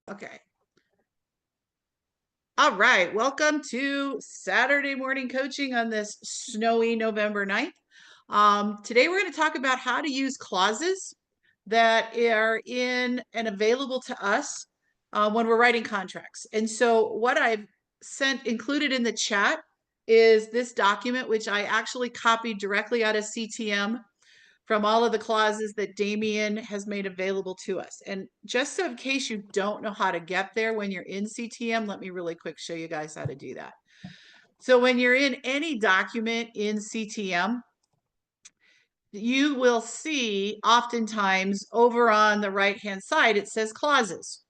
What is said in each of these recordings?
Okay. All right. Welcome to Saturday morning coaching on this snowy November 9th. Today we're going to talk about how to use clauses that are in and available to us when we're writing contracts. And so what I've included in the chat is this document, which I actually copied directly out of CTM from all of the clauses that Damien has made available to us. And just so in case you don't know how to get there when you're in CTM, let me really quick show you guys how to do that. So when you're in any document in CTM, you will see oftentimes over on the right-hand side, it says clauses.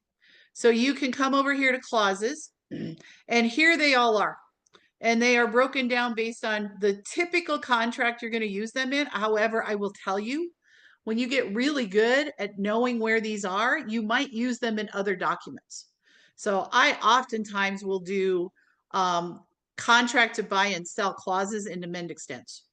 So you can come over here to clauses, and here they all are. And they are broken down based on the typical contract you're going to use them in. However, I will tell you, when you get really good at knowing where these are, you might use them in other documents. So I oftentimes will do contract to buy and sell clauses in amend extents,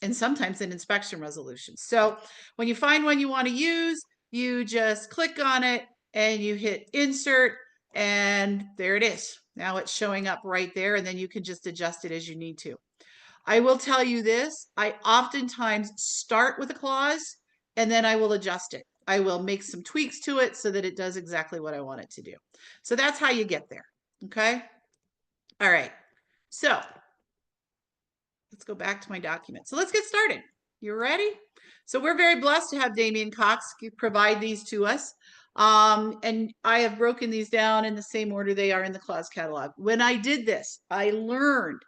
and sometimes in inspection resolutions. So when you find one you want to use, you just click on it and you hit insert, and there it is. Now it's showing up right there, and then you can just adjust it as you need to. I will tell you this, I oftentimes start with a clause and then I will adjust it. I will make some tweaks to it so that it does exactly what I want it to do. So that's how you get there. Okay. All right. So let's go back to my document. So let's get started. You ready? So we're very blessed to have Damien Cox provide these to us. And I have broken these down in the same order they are in the clause catalog. When I did this, I learned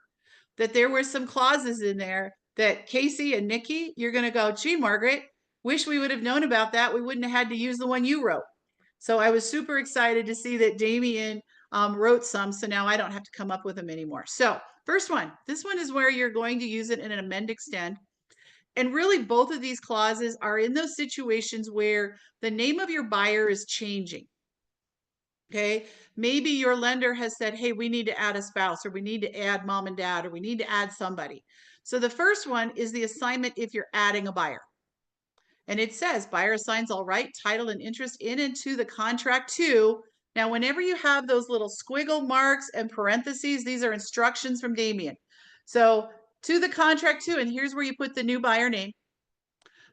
that there were some clauses in there that Casey and Nikki, you're going to go, gee, Margaret, wish we would have known about that. We wouldn't have had to use the one you wrote. So I was super excited to see that Damien wrote some. So now I don't have to come up with them anymore. So first one, this one is where you're going to use it in an amend extend. And really both of these clauses are in those situations where the name of your buyer is changing. Okay, maybe your lender has said, hey, we need to add a spouse, or we need to add mom and dad, or we need to add somebody. So the first one is the assignment if you're adding a buyer. And it says buyer assigns all right, title, and interest in and to the contract to. Now, whenever you have those little squiggle marks and parentheses, these are instructions from Damien. So to the contract to, and here's where you put the new buyer name.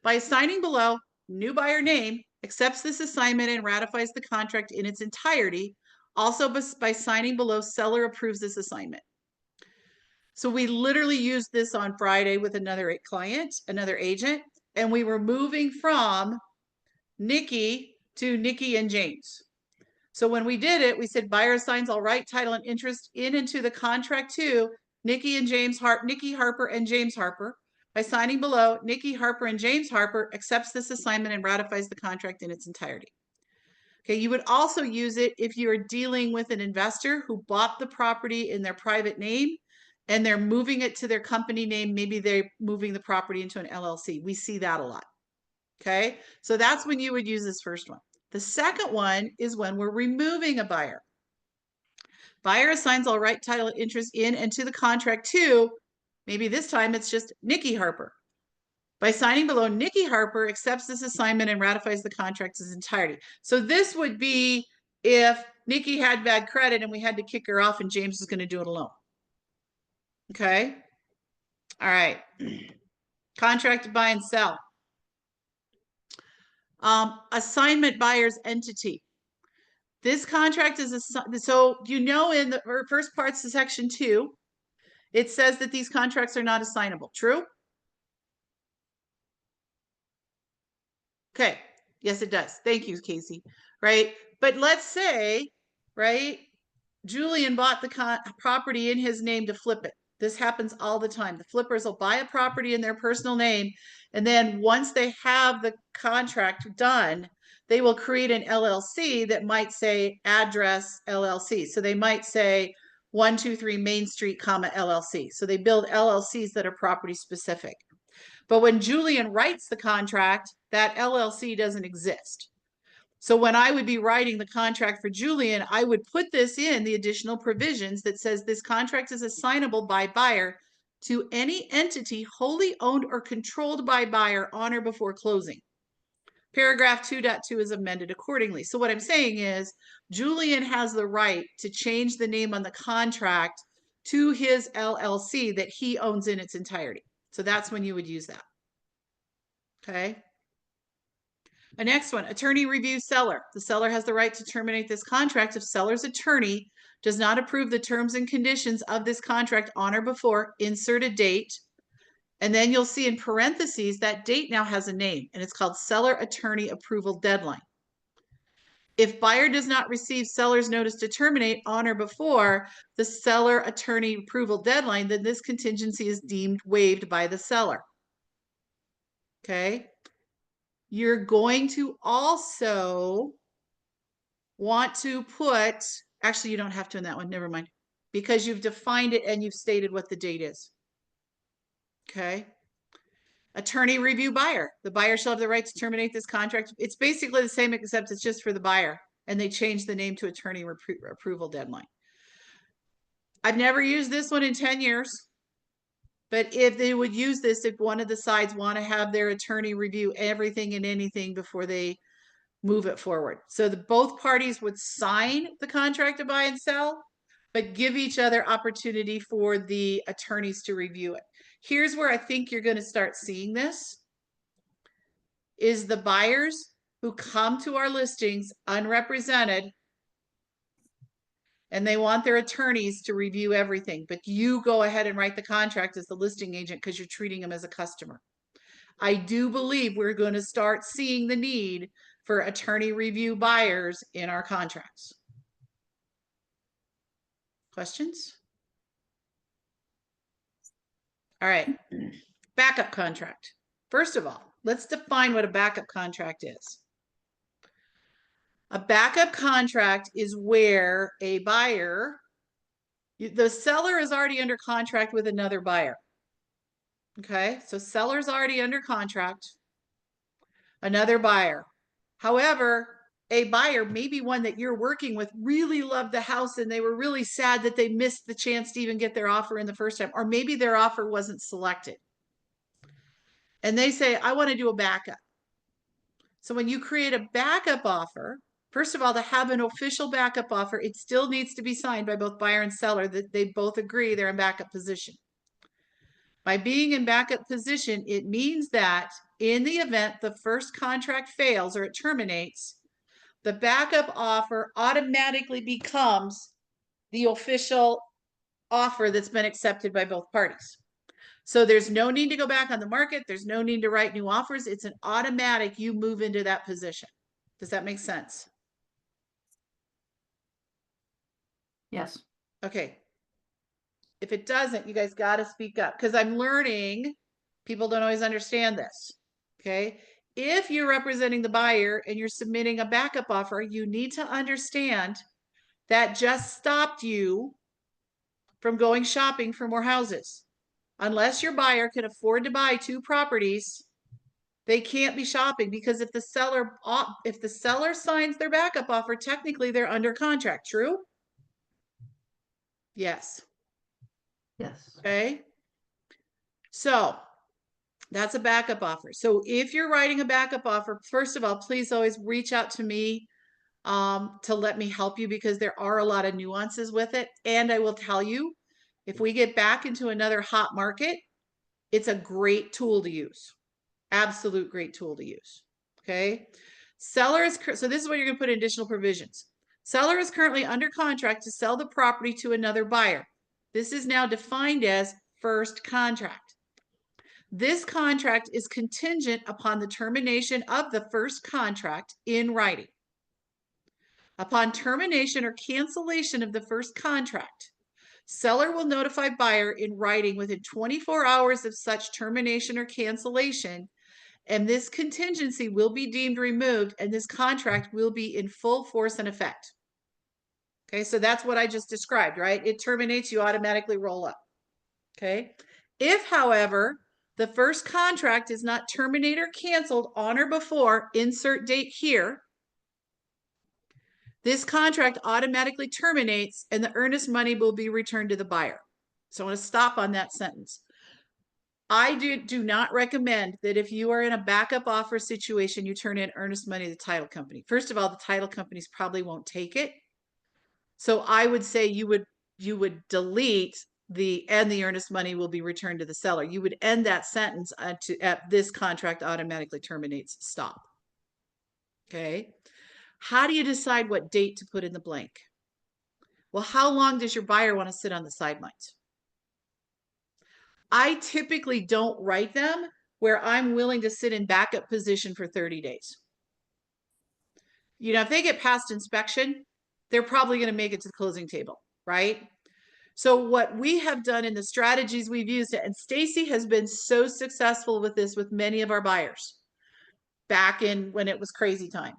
By assigning below, new buyer name accepts this assignment and ratifies the contract in its entirety. Also, by signing below, seller approves this assignment. So we literally used this on Friday with another client, another agent, and we were moving from Nikki to Nikki and James. So when we did it, we said buyer assigns all right, title, and interest in and to the contract to Nikki Harper and James Harper. By signing below, Nikki Harper and James Harper accepts this assignment and ratifies the contract in its entirety. Okay, you would also use it if you are dealing with an investor who bought the property in their private name and they're moving it to their company name. Maybe they're moving the property into an LLC. We see that a lot. Okay, so that's when you would use this first one. The second one is when we're removing a buyer. Buyer assigns all right, title, and interest in and to the contract to, maybe this time it's just Nikki Harper. By signing below, Nikki Harper accepts this assignment and ratifies the contract in its entirety. So this would be if Nikki had bad credit and we had to kick her off and James is going to do it alone. Okay. All right. Contract to buy and sell. Assignment buyer's entity. This contract is so you know in the first parts of section 2, it says that these contracts are not assignable. True? Okay. Yes, it does. Thank you, Casey. Right. But let's say, right, Julian bought the property in his name to flip it. This happens all the time. The flippers will buy a property in their personal name, and then once they have the contract done, they will create an LLC that might say address LLC. So they might say 123 Main Street, comma LLC. So they build LLCs that are property specific. But when Julian writes the contract, that LLC doesn't exist. So when I would be writing the contract for Julian, I would put this in the additional provisions that says this contract is assignable by buyer to any entity wholly owned or controlled by buyer on or before closing. Paragraph 2.2 is amended accordingly. So what I'm saying is Julian has the right to change the name on the contract to his LLC that he owns in its entirety. So that's when you would use that. Okay. The next one, attorney reviews seller. The seller has the right to terminate this contract if seller's attorney does not approve the terms and conditions of this contract on or before, insert a date. And then you'll see in parentheses that date now has a name, and it's called seller attorney approval deadline. If buyer does not receive seller's notice to terminate on or before the seller attorney approval deadline, then this contingency is deemed waived by the seller. Okay. You're going to also want to put, actually, you don't have to in that one, never mind, because you've defined it and you've stated what the date is. Okay. Attorney review buyer. The buyer shall have the right to terminate this contract. It's basically the same, except it's just for the buyer, and they changed the name to attorney approval deadline. I've never used this one in 10 years, but if they would use this, if one of the sides want to have their attorney review everything and anything before they move it forward. So both parties would sign the contract to buy and sell, but give each other opportunity for the attorneys to review it. Here's where I think you're going to start seeing this, is the buyers who come to our listings unrepresented and they want their attorneys to review everything, but you go ahead and write the contract as the listing agent because you're treating them as a customer. I do believe we're going to start seeing the need for attorney review buyers in our contracts. Questions? All right. Backup contract. First of all, let's define what a backup contract is. A backup contract is where a buyer, the seller is already under contract with another buyer. Okay, so seller's already under contract, another buyer. However, a buyer, maybe one that you're working with, really loved the house and they were really sad that they missed the chance to even get their offer in the first time, or maybe their offer wasn't selected. And they say, I want to do a backup. So when you create a backup offer, first of all, to have an official backup offer, it still needs to be signed by both buyer and seller that they both agree they're in backup position. By being in backup position, it means that in the event the first contract fails or it terminates, the backup offer automatically becomes the official offer that's been accepted by both parties. So there's no need to go back on the market. There's no need to write new offers. It's an automatic, you move into that position. Does that make sense? Yes. Okay. If it doesn't, you guys got to speak up because I'm learning. People don't always understand this. Okay. If you're representing the buyer and you're submitting a backup offer, you need to understand that just stopped you from going shopping for more houses. Unless your buyer can afford to buy 2 properties, they can't be shopping because if the seller signs their backup offer, technically they're under contract. True? Yes. Yes. Okay. So that's a backup offer. So if you're writing a backup offer, first of all, please always reach out to me to let me help you because there are a lot of nuances with it. And I will tell you, if we get back into another hot market, it's a great tool to use. Absolute great tool to use. Okay. Seller is, so this is what you're going to put in additional provisions. Seller is currently under contract to sell the property to another buyer. This is now defined as first contract. This contract is contingent upon the termination of the first contract in writing. Upon termination or cancellation of the first contract, seller will notify buyer in writing within 24 hours of such termination or cancellation, and this contingency will be deemed removed and this contract will be in full force and effect. Okay, so that's what I just described, right? It terminates, you automatically roll up. Okay. If, however, the first contract is not terminated or canceled on or before, insert date here, this contract automatically terminates and the earnest money will be returned to the buyer. So I want to stop on that sentence. I do not recommend that if you are in a backup offer situation, you turn in earnest money to the title company. First of all, the title companies probably won't take it. So I would say you would delete the earnest money will be returned to the seller. You would end that sentence at this contract automatically terminates, stop. Okay. How do you decide what date to put in the blank? Well, how long does your buyer want to sit on the sidelines? I typically don't write them where I'm willing to sit in backup position for 30 days. If they get past inspection, they're probably going to make it to the closing table, right? So what we have done in the strategies we've used, and Stacy has been so successful with this with many of our buyers back in when it was crazy time,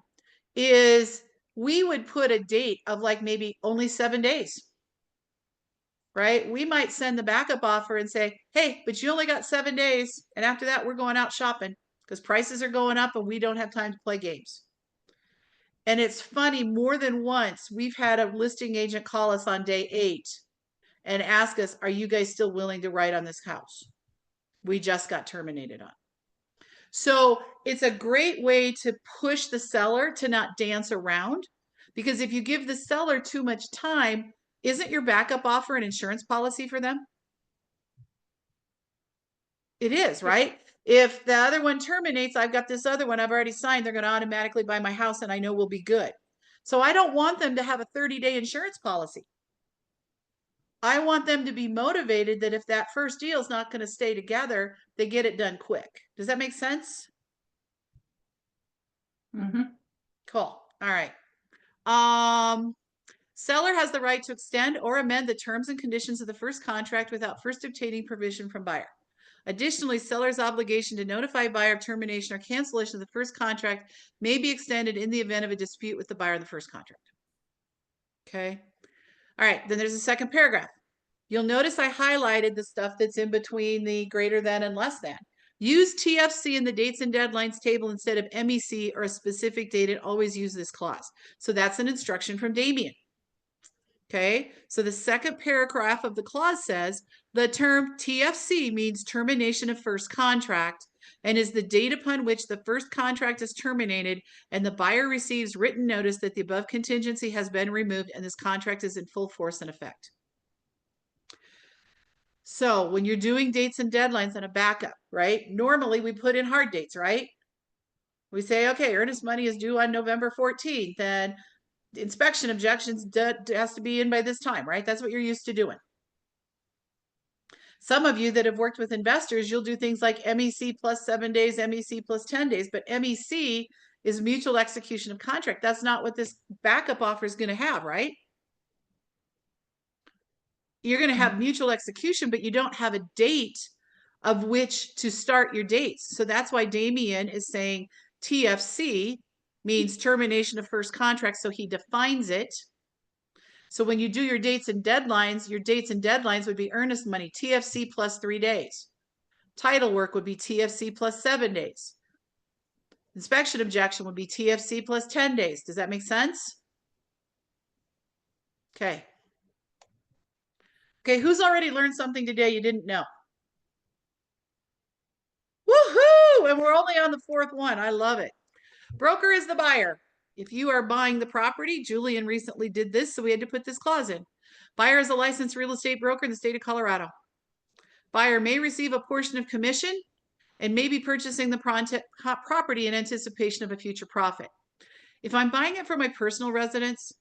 is we would put a date of like maybe only 7 days, right? We might send the backup offer and say, hey, but you only got 7 days. And after that, we're going out shopping because prices are going up and we don't have time to play games. And it's funny, more than once, we've had a listing agent call us on day 8 and ask us, are you guys still willing to write on this house? We just got terminated on. So it's a great way to push the seller to not dance around, because if you give the seller too much time, isn't your backup offer an insurance policy for them? It is, right? If the other one terminates, I've got this other one I've already signed, they're going to automatically buy my house and I know we'll be good. So I don't want them to have a 30-day insurance policy. I want them to be motivated that if that first deal is not going to stay together, they get it done quick. Does that make sense? Mm-hmm. Cool. All right. Um, Seller has the right to extend or amend the terms and conditions of the first contract without first obtaining permission from buyer. Additionally, seller's obligation to notify buyer of termination or cancellation of the first contract may be extended in the event of a dispute with the buyer of the first contract. Okay. All right. Then there's a second paragraph. You'll notice I highlighted the stuff that's in between the greater than and less than. Use TFC in the dates and deadlines table instead of MEC or a specific date, and always use this clause. So that's an instruction from Damien. Okay, so the second paragraph of the clause says the term TFC means termination of first contract and is the date upon which the first contract is terminated and the buyer receives written notice that the above contingency has been removed and this contract is in full force and effect. So when you're doing dates and deadlines on a backup, right? Normally we put in hard dates, right? We say, okay, earnest money is due on November 14th and inspection objections has to be in by this time, right? That's what you're used to doing. Some of you that have worked with investors, you'll do things like MEC plus 7 days, MEC plus 10 days, but MEC is mutual execution of contract. That's not what this backup offer is going to have, right? You're going to have mutual execution, but you don't have a date of which to start your dates. So that's why Damien is saying TFC means termination of first contract. So he defines it. So when you do your dates and deadlines would be earnest money, TFC plus 3 days. Title work would be TFC plus 7 days. Inspection objection would be TFC plus 10 days. Does that make sense? Okay. Okay, who's already learned something today you didn't know? Woohoo! And we're only on the 4th one. I love it. Broker is the buyer. If you are buying the property, Julian recently did this, so we had to put this clause in. Buyer is a licensed real estate broker in the state of Colorado. Buyer may receive a portion of commission and may be purchasing the property in anticipation of a future profit. If I'm buying it for my personal residence,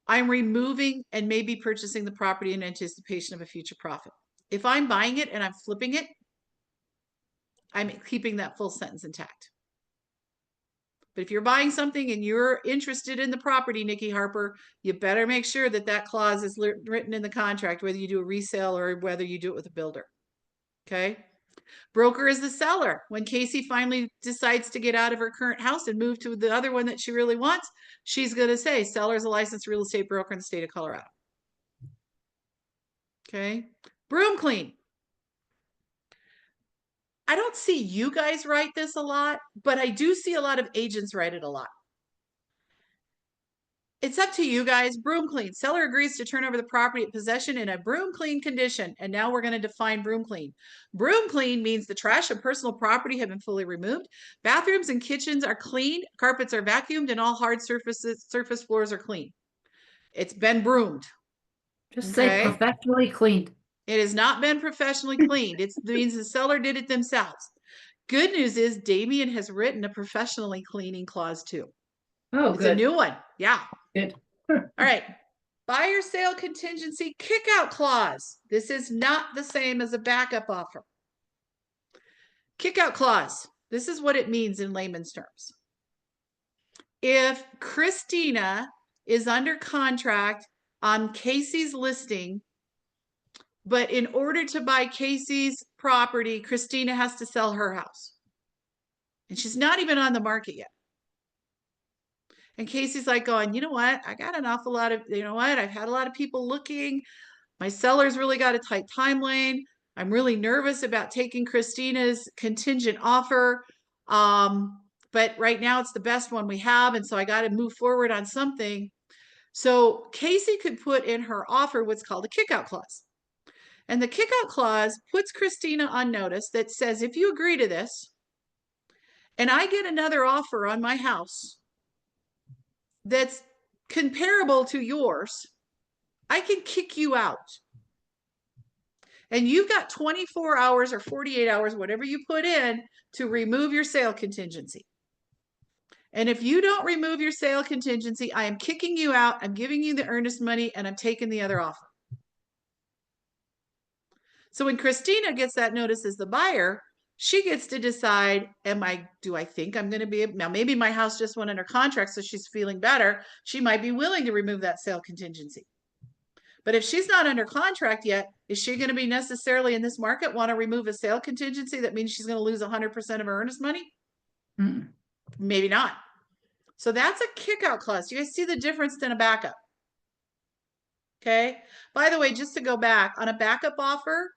I'm removing and may be purchasing the property in anticipation of a future profit. If I'm buying it and I'm flipping it, I'm keeping that full sentence intact. But if you're buying something and you're interested in the property, Nikki Harper, you better make sure that that clause is written in the contract, whether you do a resale or whether you do it with a builder. Okay. Broker is the seller. When Casey finally decides to get out of her current house and move to the other one that she really wants, she's going to say, seller is a licensed real estate broker in the state of Colorado. Okay. Broom clean. I don't see you guys write this a lot, but I do see a lot of agents write it a lot. It's up to you guys. Broom clean. Seller agrees to turn over the property at possession in a broom clean condition. And now we're going to define broom clean. Broom clean means the trash and personal property have been fully removed. Bathrooms and kitchens are clean. Carpets are vacuumed and all hard surface floors are clean. It's been broomed. Just say Okay. professionally cleaned. It has not been professionally cleaned. It means the seller did it themselves. Good news is Damien has written a professionally cleaning clause too. Oh, It's a good. new one. Yeah. Good. All right. Buyer sale contingency kickout clause. This is not the same as a backup offer. Kickout clause. This is what it means in layman's terms. If Christina is under contract on Casey's listing, but in order to buy Casey's property, Christina has to sell her house. And she's not even on the market yet. And Casey's like going, you know what? I got an awful lot of, you know what? I've had a lot of people looking. My seller's really got a tight timeline. I'm really nervous about taking Christina's contingent offer. But right now it's the best one we have. And so I got to move forward on something. So Casey could put in her offer what's called a kickout clause. And the kickout clause puts Christina on notice that says, if you agree to this, and I get another offer on my house that's comparable to yours, I can kick you out. And you've got 24 hours or 48 hours, whatever you put in, to remove your sale contingency. And if you don't remove your sale contingency, I am kicking you out. I'm giving you the earnest money and I'm taking the other offer. So when Christina gets that notice as the buyer, she gets to decide, do I think I'm going to be, now maybe my house just went under contract, so she's feeling better. She might be willing to remove that sale contingency. But if she's not under contract yet, is she going to be necessarily in this market want to remove a sale contingency? That means she's going to lose 100% of her earnest money? Mm. Maybe not. So that's a kickout clause. You guys see the difference than a backup? Okay. By the way, just to go back on a backup offer,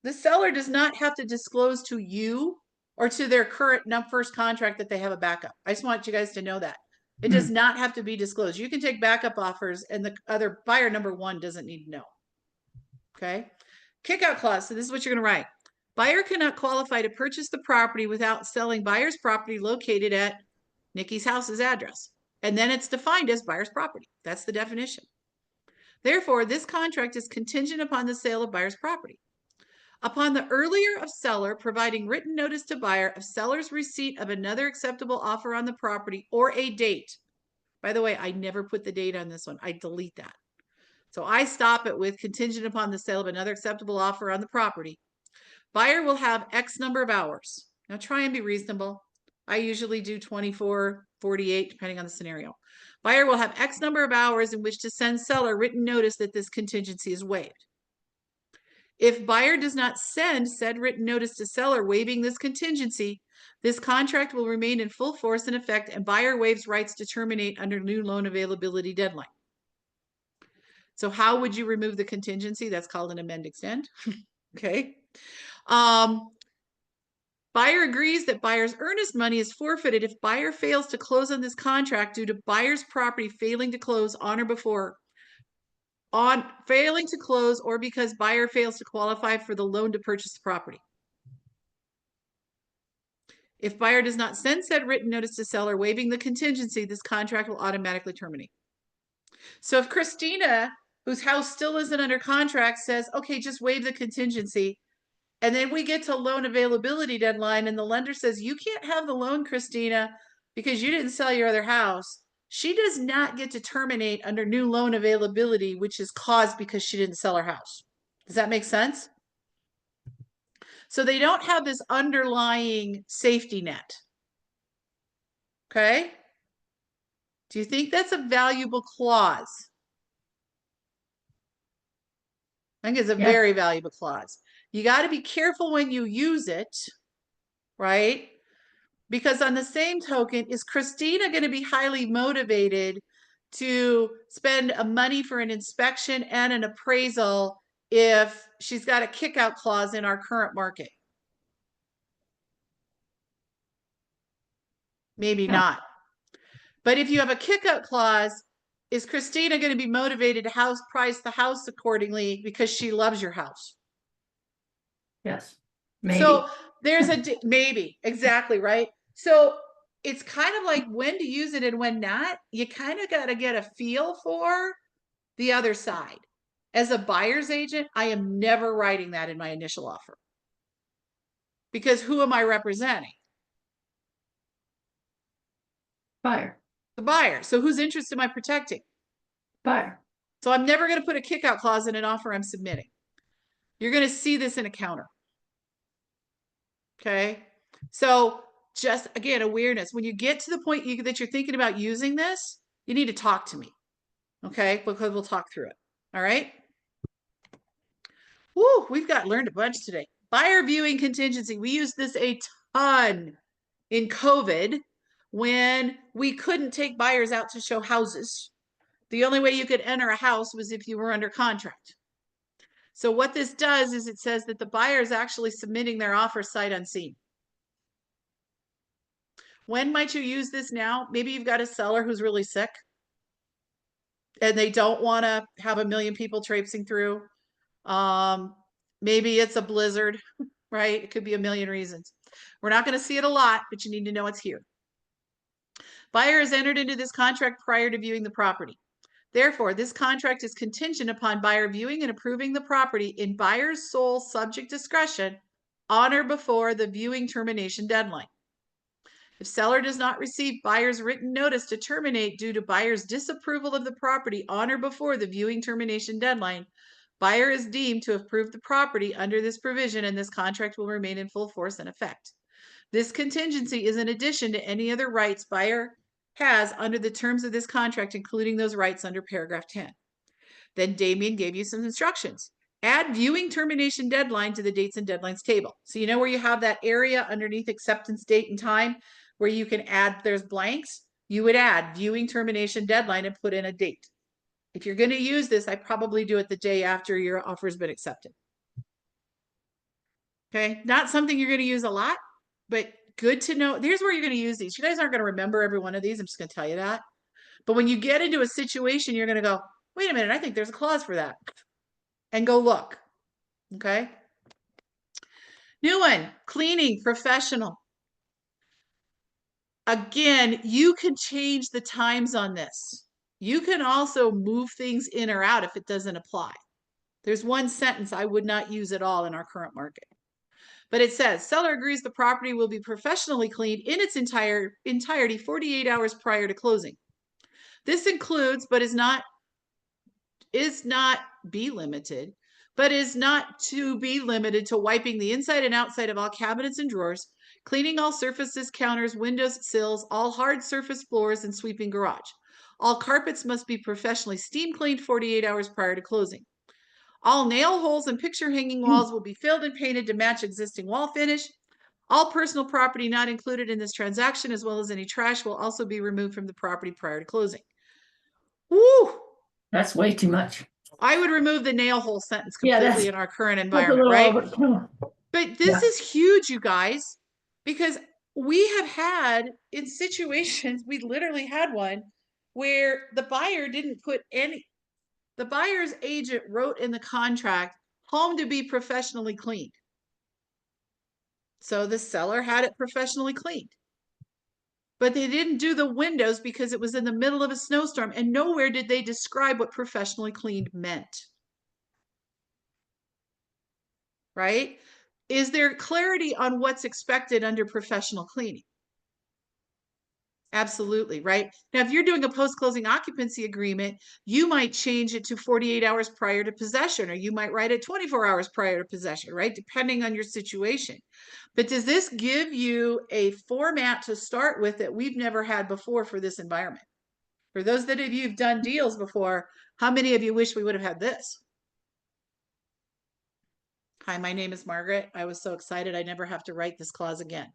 the seller does not have to disclose to you or to their current first contract that they have a backup. I just want you guys to know that. It does not have to be disclosed. You can take backup offers and the other buyer number one doesn't need to know. Okay. Kickout clause. So this is what you're going to write. Buyer cannot qualify to purchase the property without selling buyer's property located at Nikki's house's address. And then it's defined as buyer's property. That's the definition. Therefore, this contract is contingent upon the sale of buyer's property. Upon the earlier of seller providing written notice to buyer of seller's receipt of another acceptable offer on the property or a date. By the way, I never put the date on this one. I delete that. So I stop it with contingent upon the sale of another acceptable offer on the property. Buyer will have X number of hours. Now try and be reasonable. I usually do 24, 48, depending on the scenario. Buyer will have X number of hours in which to send seller written notice that this contingency is waived. If buyer does not send said written notice to seller waiving this contingency, this contract will remain in full force and effect, and buyer waives rights to terminate under new loan availability deadline. So how would you remove the contingency? That's called an amend extend. Okay. Buyer agrees that buyer's earnest money is forfeited if buyer fails to close on this contract due to buyer's property failing to close on or before failing to close or because buyer fails to qualify for the loan to purchase the property. If buyer does not send said written notice to seller waiving the contingency, this contract will automatically terminate. So if Christina, whose house still isn't under contract, says, okay, just waive the contingency, and then we get to loan availability deadline and the lender says, you can't have the loan, Christina, because you didn't sell your other house, she does not get to terminate under new loan availability, which is caused because she didn't sell her house. Does that make sense? So they don't have this underlying safety net. Okay. Do you think that's a valuable clause? I think it's a very valuable clause. You got to be careful when you use it, right? Because on the same token, is Christina going to be highly motivated to spend money for an inspection and an appraisal if she's got a kickout clause in our current market? Maybe not. But if you have a kick-out clause, is Christina going to be motivated to price the house accordingly because she loves your house? Yes. So Maybe. there's a maybe, exactly, right? So it's kind of like when to use it and when not. You kind of got to get a feel for the other side. As a buyer's agent, I am never writing that in my initial offer because who am I representing? Buyer. The buyer. So whose interest am I protecting? Buyer. So I'm never going to put a kick-out clause in an offer I'm submitting. You're going to see this in a counter. Okay. So just again, awareness. When you get to the point that you're thinking about using this, you need to talk to me. Okay. Because we'll talk through it. All right. Woo, we've learned a bunch today. Buyer viewing contingency. We used this a ton in COVID when we couldn't take buyers out to show houses. The only way you could enter a house was if you were under contract. So what this does is it says that the buyer is actually submitting their offer sight unseen. When might you use this now? Maybe you've got a seller who's really sick and they don't want to have a million people traipsing through. Um, maybe it's a blizzard, right? It could be a million reasons. We're not going to see it a lot, but you need to know it's here. Buyer has entered into this contract prior to viewing the property. Therefore, this contract is contingent upon buyer viewing and approving the property in buyer's sole subject discretion on or before the viewing termination deadline. If seller does not receive buyer's written notice to terminate due to buyer's disapproval of the property on or before the viewing termination deadline, buyer is deemed to have approved the property under this provision and this contract will remain in full force and effect. This contingency is in addition to any other rights buyer has under the terms of this contract, including those rights under paragraph 10. Then Damien gave you some instructions. Add viewing termination deadline to the dates and deadlines table. So you know where you have that area underneath acceptance date and time where you can add, there's blanks, you would add viewing termination deadline and put in a date. If you're going to use this, I probably do it the day after your offer has been accepted. Okay, not something you're going to use a lot, but good to know. Here's where you're going to use these. You guys aren't going to remember every one of these. I'm just going to tell you that. But when you get into a situation, you're going to go, wait a minute, I think there's a clause for that. And go look. Okay. New one, cleaning, professional. Again, you can change the times on this. You can also move things in or out if it doesn't apply. There's one sentence I would not use at all in our current market. But it says, seller agrees the property will be professionally cleaned in its entirety 48 hours prior to closing. This includes, but is not be limited, but is not to be limited to wiping the inside and outside of all cabinets and drawers, cleaning all surfaces, counters, windows, sills, all hard surface floors, and sweeping garage. All carpets must be professionally steam cleaned 48 hours prior to closing. All nail holes and picture hanging walls will be filled and painted to match existing wall finish. All personal property not included in this transaction, as well as any trash, will also be removed from the property prior to closing. Woo! That's way too much. I would remove the nail hole sentence completely in our current environment, right? But this is huge, you guys, because we have had in situations, we literally had one where the buyer didn't put the buyer's agent wrote in the contract, home to be professionally cleaned. So the seller had it professionally cleaned. But they didn't do the windows because it was in the middle of a snowstorm, and nowhere did they describe what professionally cleaned meant. Right? Is there clarity on what's expected under professional cleaning? Absolutely, right? Now, if you're doing a post-closing occupancy agreement, you might change it to 48 hours prior to possession, or you might write it 24 hours prior to possession, right? Depending on your situation. But does this give you a format to start with that we've never had before for this environment? For those that of you who've done deals before, how many of you wish we would have had this? Hi, my name is Margaret. I was so excited I never have to write this clause again.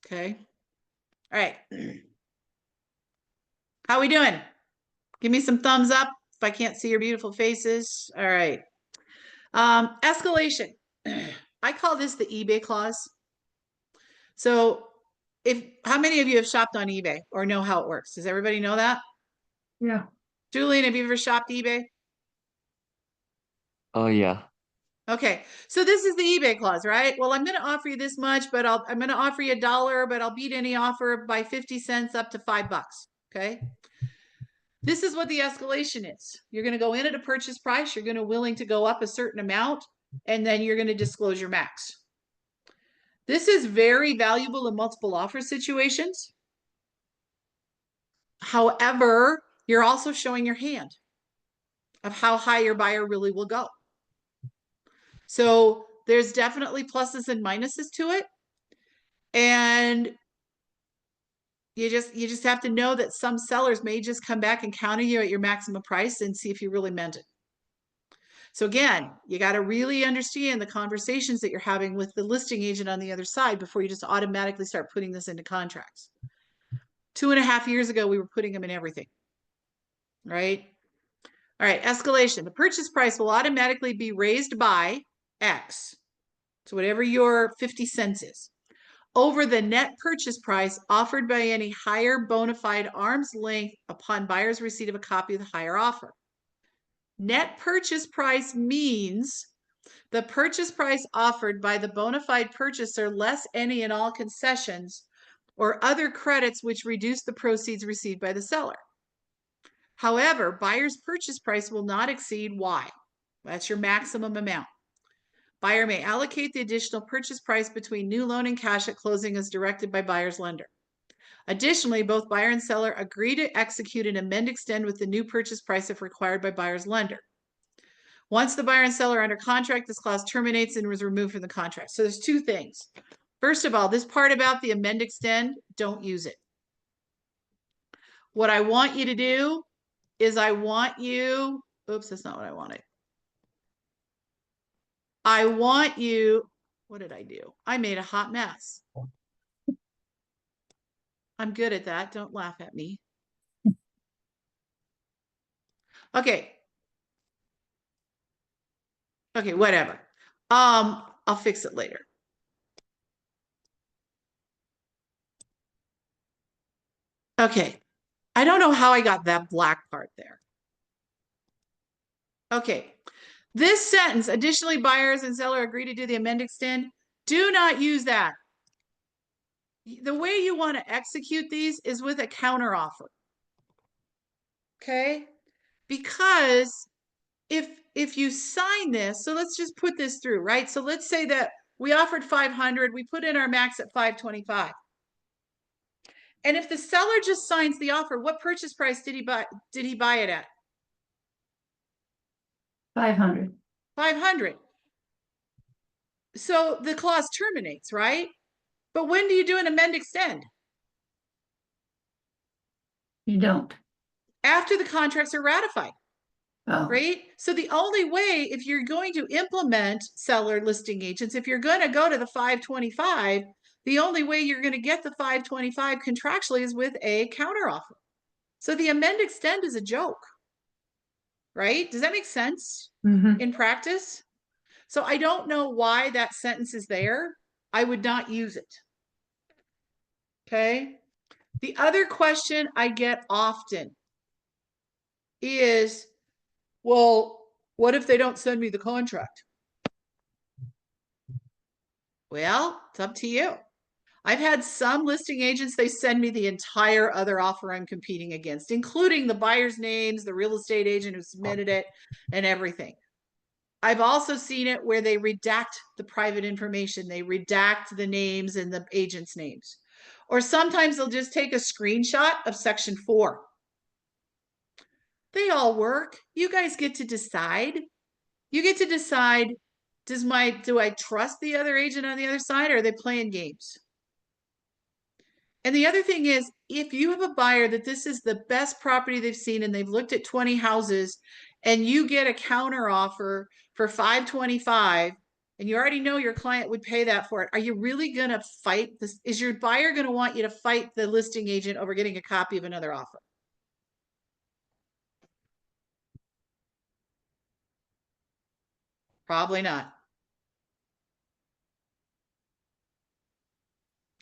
Okay. All right. How we doing? Give me some thumbs up if I can't see your beautiful faces. All right. Escalation. I call this the eBay clause. So how many of you have shopped on eBay or know how it works? Does everybody know that? Yeah. Julian, have you ever shopped eBay? Oh yeah. Okay, so this is the eBay clause, right? Well, I'm going to offer you this much, but I'm going to offer you $1, but I'll beat any offer by 50 cents up to $5. Okay. This is what the escalation is. You're going to go in at a purchase price. You're going to willing to go up a certain amount, and then you're going to disclose your max. This is very valuable in multiple offer situations. However, you're also showing your hand of how high your buyer really will go. So there's definitely pluses and minuses to it. And you just have to know that some sellers may just come back and counter you at your maximum price and see if you really meant it. So again, you got to really understand the conversations that you're having with the listing agent on the other side before you just automatically start putting this into contracts. 2.5 years ago, we were putting them in everything, right? All right, escalation. The purchase price will automatically be raised by X. So whatever your 50 cents is, over the net purchase price offered by any higher bona fide arm's length upon buyer's receipt of a copy of the higher offer. Net purchase price means the purchase price offered by the bona fide purchaser less any and all concessions or other credits which reduce the proceeds received by the seller. However, buyer's purchase price will not exceed Y. That's your maximum amount. Buyer may allocate the additional purchase price between new loan and cash at closing as directed by buyer's lender. Additionally, both buyer and seller agree to execute an amend extend with the new purchase price if required by buyer's lender. Once the buyer and seller are under contract, this clause terminates and is removed from the contract. So there's two things. First of all, this part about the amend extend, don't use it. What I want you to do is oops, that's not what I wanted. I want you, what did I do? I made a hot mess. I'm good at that. Don't laugh at me. Okay. Okay, whatever. I'll fix it later. Okay. I don't know how I got that black part there. Okay. This sentence, additionally, buyers and seller agree to do the amend extend. Do not use that. The way you want to execute these is with a counter offer. Okay? Because if you sign this, so let's just put this through, right? So let's say that we offered 500, we put in our max at 525. And if the seller just signs the offer, what purchase price did he buy it at? 500. 500. So the clause terminates, right? But when do you do an amend extend? You don't. After the contracts are ratified. Oh. Right? So the only way, if you're going to implement seller listing agents, if you're going to go to the 525, the only way you're going to get the 525 contractually is with a counteroffer. So the amend extend is a joke, right? Does that make sense in practice? So I don't know why that sentence is there. I would not use it. Okay. The other question I get often is, well, what if they don't send me the contract? Well, it's up to you. I've had some listing agents, they send me the entire other offer I'm competing against, including the buyer's names, the real estate agent who submitted it, and everything. I've also seen it where they redact the private information. They redact the names and the agent's names. Or sometimes they'll just take a screenshot of section 4. They all work. You guys get to decide. You get to decide, do I trust the other agent on the other side, or are they playing games? And the other thing is, if you have a buyer that this is the best property they've seen and they've looked at 20 houses and you get a counter offer for 525 and you already know your client would pay that for it, are you really going to fight this? Is your buyer going to want you to fight the listing agent over getting a copy of another offer? Probably not.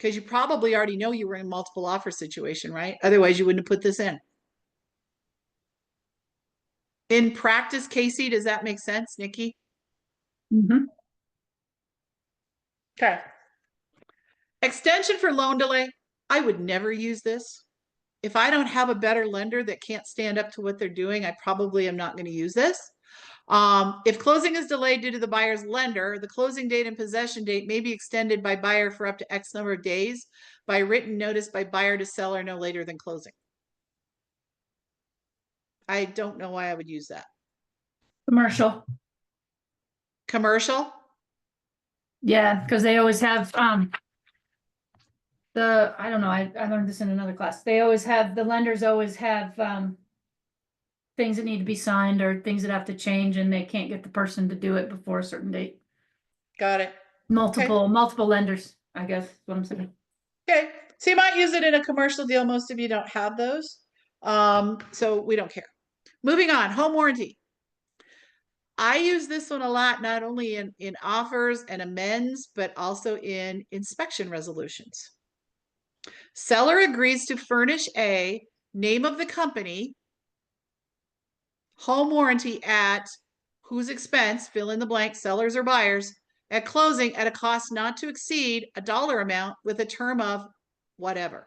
because you probably already know you were in multiple offer situation, right? Otherwise, you wouldn't have put this in. In practice, Casey, does that make sense, Nikki? Mm-hmm. Okay. Extension for loan delay. I would never use this. If I don't have a better lender that can't stand up to what they're doing, I probably am not going to use this. If closing is delayed due to the buyer's lender, the closing date and possession date may be extended by buyer for up to X number of days by written notice by buyer to seller no later than closing. I don't know why I would use that. Commercial. Commercial? Yeah, because they always have, I don't know, I learned this in another class. They always have, the lenders always have, things that need to be signed or things that have to change and they can't get the person to do it before a certain date. Got it. Multiple lenders, I guess is what I'm saying. Okay. So you might use it in a commercial deal. Most of you don't have those. So we don't care. Moving on, home warranty. I use this one a lot, not only in offers and amends, but also in inspection resolutions. Seller agrees to furnish a name of the company, home warranty at whose expense, fill in the blank, sellers or buyers, at closing at a cost not to exceed a dollar amount with a term of whatever.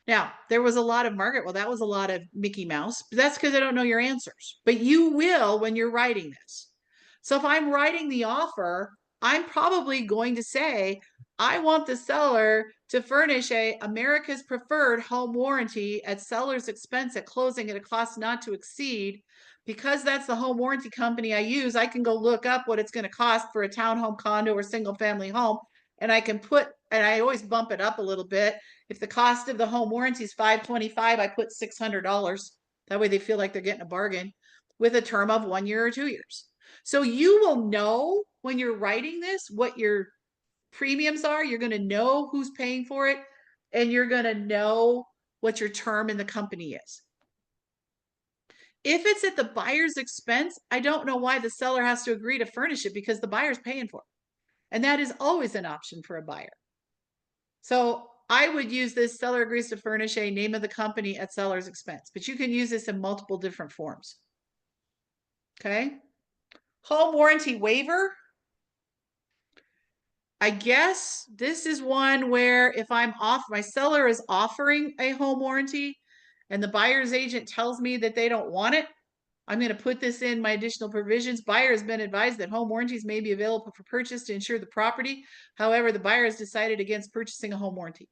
Now, there was a lot of Margaret. Well, that was a lot of Mickey Mouse, but that's because I don't know your answers. But you will when you're writing this. So if I'm writing the offer, I'm probably going to say, I want the seller to furnish a America's Preferred home warranty at seller's expense at closing at a cost not to exceed. Because that's the home warranty company I use, I can go look up what it's going to cost for a townhome, condo, or single family home. And I can put, and I always bump it up a little bit. If the cost of the home warranty is $525, I put $600. That way they feel like they're getting a bargain with a term of 1 year or 2 years. So you will know when you're writing this what your premiums are. You're going to know who's paying for it, and you're going to know what your term in the company is. If it's at the buyer's expense, I don't know why the seller has to agree to furnish it because the buyer's paying for it. And that is always an option for a buyer. So I would use this: seller agrees to furnish a name of the company at seller's expense, but you can use this in multiple different forms. Okay. Home warranty waiver. I guess this is one where if I'm off, my seller is offering a home warranty and the buyer's agent tells me that they don't want it, I'm going to put this in my additional provisions. Buyer has been advised that home warranties may be available for purchase to insure the property. However, the buyer has decided against purchasing a home warranty.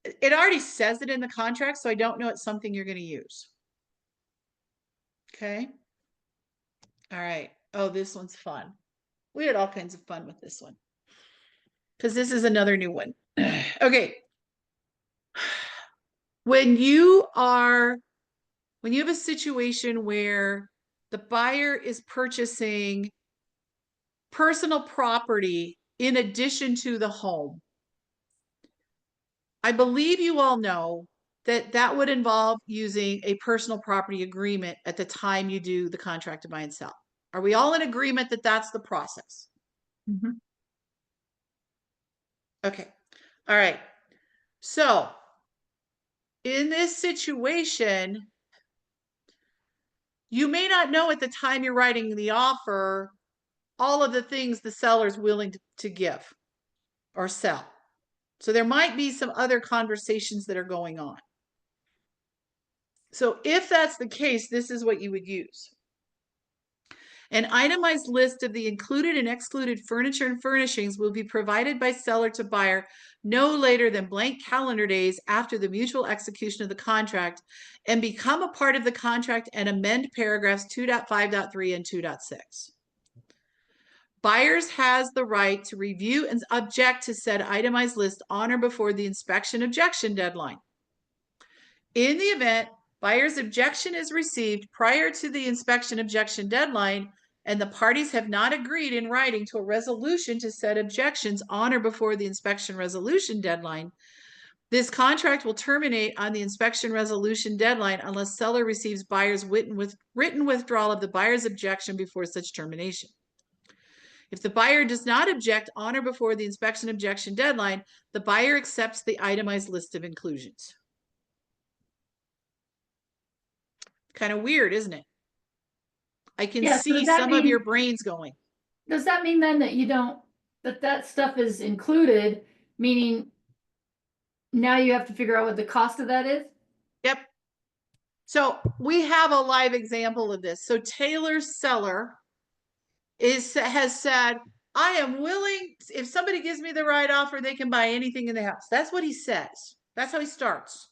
It already says it in the contract, so I don't know it's something you're going to use. Okay. All right. Oh, this one's fun. We had all kinds of fun with this one because this is another new one. Okay. When you have a situation where the buyer is purchasing personal property in addition to the home, I believe you all know that that would involve using a personal property agreement at the time you do the contract to buy and sell. Are we all in agreement that that's the process? Mm-hmm. Okay. All right. So in this situation, you may not know at the time you're writing the offer all of the things the seller's willing to give or sell. So there might be some other conversations that are going on. So if that's the case, this is what you would use. An itemized list of the included and excluded furniture and furnishings will be provided by seller to buyer no later than blank calendar days after the mutual execution of the contract and become a part of the contract and amend paragraphs 2.5.3 and 2.6. Buyers has the right to review and object to said itemized list on or before the inspection objection deadline. In the event buyer's objection is received prior to the inspection objection deadline and the parties have not agreed in writing to a resolution to said objections on or before the inspection resolution deadline, this contract will terminate on the inspection resolution deadline unless seller receives buyer's written withdrawal of the buyer's objection before such termination. If the buyer does not object on or before the inspection objection deadline, the buyer accepts the itemized list of inclusions. Kind of weird, isn't it? I can Yeah, so see some of your brains going. does that mean then that you don't, that stuff is included, meaning now you have to figure out what the cost of that is? Yep. So we have a live example of this. So Taylor's seller has said, I am willing, if somebody gives me the right offer, they can buy anything in the house. That's what he says. That's how he starts.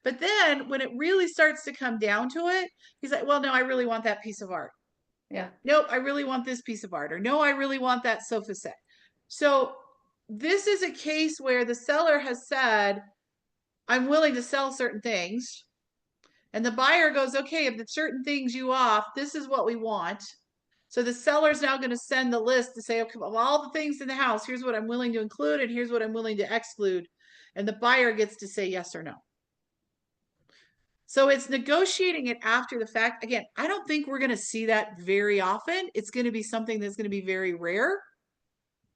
But then when it really starts to come down to it, he's like, well, no, I really want that piece of art. Yeah. Nope, I really want this piece of art. Or no, I really want that sofa set. So this is a case where the seller has said, I'm willing to sell certain things. And the buyer goes, okay, if the certain things you off, this is what we want. So the seller's now going to send the list to say, okay, of all the things in the house, here's what I'm willing to include and here's what I'm willing to exclude. And the buyer gets to say yes or no. So it's negotiating it after the fact. Again, I don't think we're going to see that very often. It's going to be something that's going to be very rare.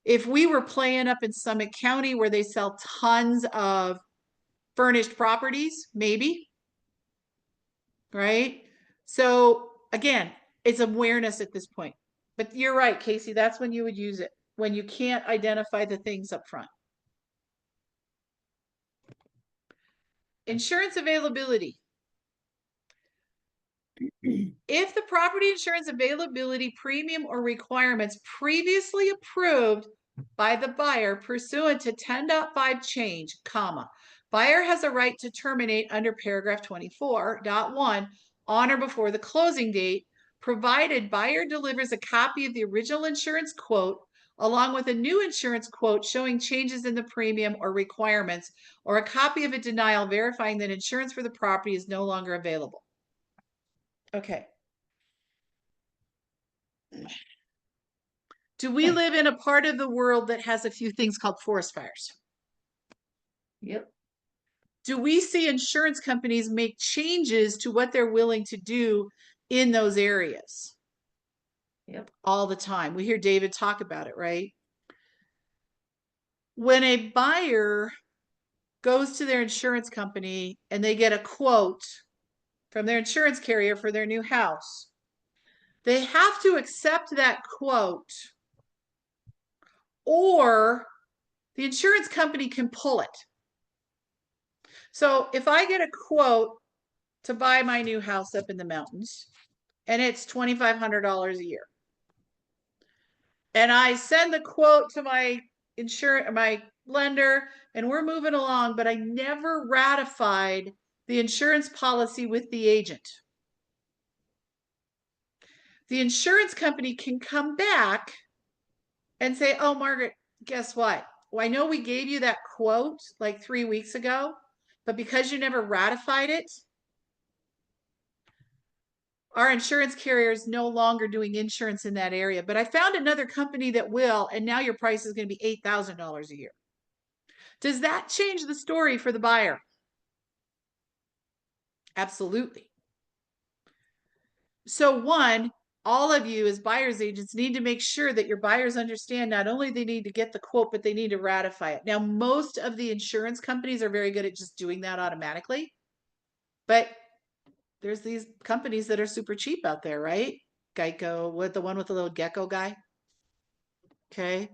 If we were playing up in Summit County where they sell tons of furnished properties, maybe, right? So again, it's awareness at this point. But you're right, Casey, that's when you would use it, when you can't identify the things up front. Insurance availability. If the property insurance availability premium or requirements previously approved by the buyer pursuant to 10.5 change, comma, buyer has a right to terminate under paragraph 24.1 on or before the closing date, provided buyer delivers a copy of the original insurance quote along with a new insurance quote showing changes in the premium or requirements, or a copy of a denial verifying that insurance for the property is no longer available. Okay. Do we live in a part of the world that has a few things called forest fires? Yep. Do we see insurance companies make changes to what they're willing to do in those areas? Yep. All the time. We hear David talk about it, right? When a buyer goes to their insurance company and they get a quote from their insurance carrier for their new house, they have to accept that quote, or the insurance company can pull it. So if I get a quote to buy my new house up in the mountains and it's $2,500 a year, and I send the quote to my my lender, and we're moving along, but I never ratified the insurance policy with the agent. The insurance company can come back and say, oh, Margaret, guess what? Well, I know we gave you that quote like 3 weeks ago, but because you never ratified it, our insurance carrier is no longer doing insurance in that area. But I found another company that will, and now your price is going to be $8,000 a year. Does that change the story for the buyer? Absolutely. So one, all of you as buyer's agents need to make sure that your buyers understand not only they need to get the quote, but they need to ratify it. Now, most of the insurance companies are very good at just doing that automatically. But there's these companies that are super cheap out there, right? Geico, what, the one with the little gecko guy? Okay.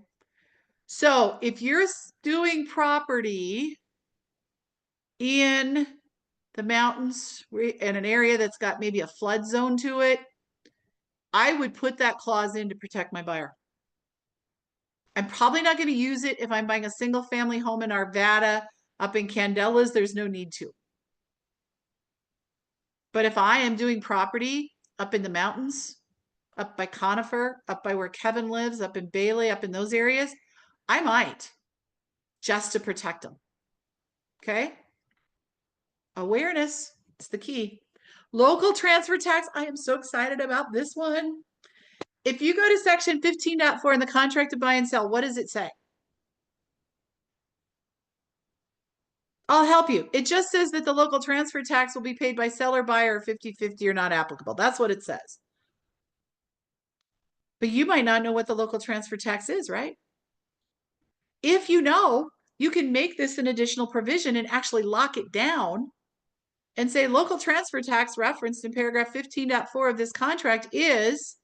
So if you're doing property in the mountains in an area that's got maybe a flood zone to it, I would put that clause in to protect my buyer. I'm probably not going to use it if I'm buying a single family home in Arvada up in Candelas. There's no need to. But if I am doing property up in the mountains, up by Conifer, up by where Kevin lives, up in Bailey, up in those areas, I might, just to protect them. Okay. Awareness, it's the key. Local transfer tax, I am so excited about this one. If you go to section 15.4 in the contract to buy and sell, what does it say? I'll help you. It just says that the local transfer tax will be paid by seller, buyer, 50-50 or not applicable. That's what it says. but you might not know what the local transfer tax is, right? If you know, you can make this an additional provision and actually lock it down and say local transfer tax referenced in paragraph 15.4 of this contract is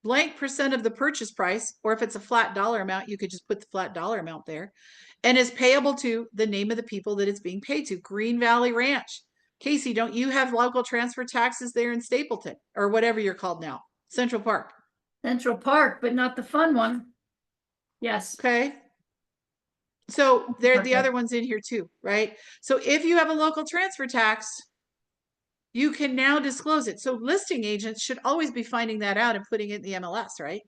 blank percent of the purchase price, or if it's a flat dollar amount, you could just put the flat dollar amount there, and is payable to the name of the people that it's being paid to. Green Valley Ranch. Casey, don't you have local transfer taxes there in Stapleton or whatever you're called now? Central Park. Central Park, but not the fun one. Yes. Okay. So there, the other one's in here too, right? So if you have a local transfer tax, you can now disclose it. So listing agents should always be finding that out and putting it in the MLS, right?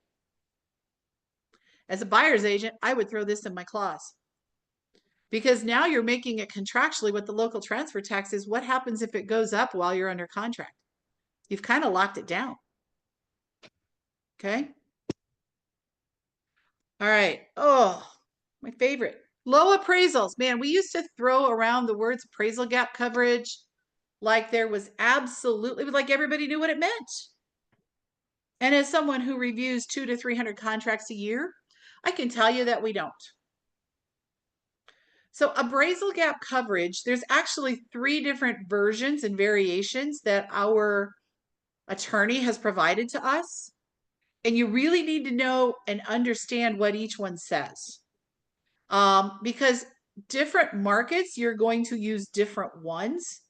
As a buyer's agent, I would throw this in my clause because now you're making it contractually what the local transfer tax is. What happens if it goes up while you're under contract? You've kind of locked it down. Okay. All right. Oh, my favorite. Low appraisals. Man, we used to throw around the words appraisal gap coverage like there was absolutely, like everybody knew what it meant. And as someone who reviews 200 to 300 contracts a year, I can tell you that we don't. So appraisal gap coverage, there's actually 3 different versions and variations that our attorney has provided to us. And you really need to know and understand what each one says. Because different markets, you're going to use different ones.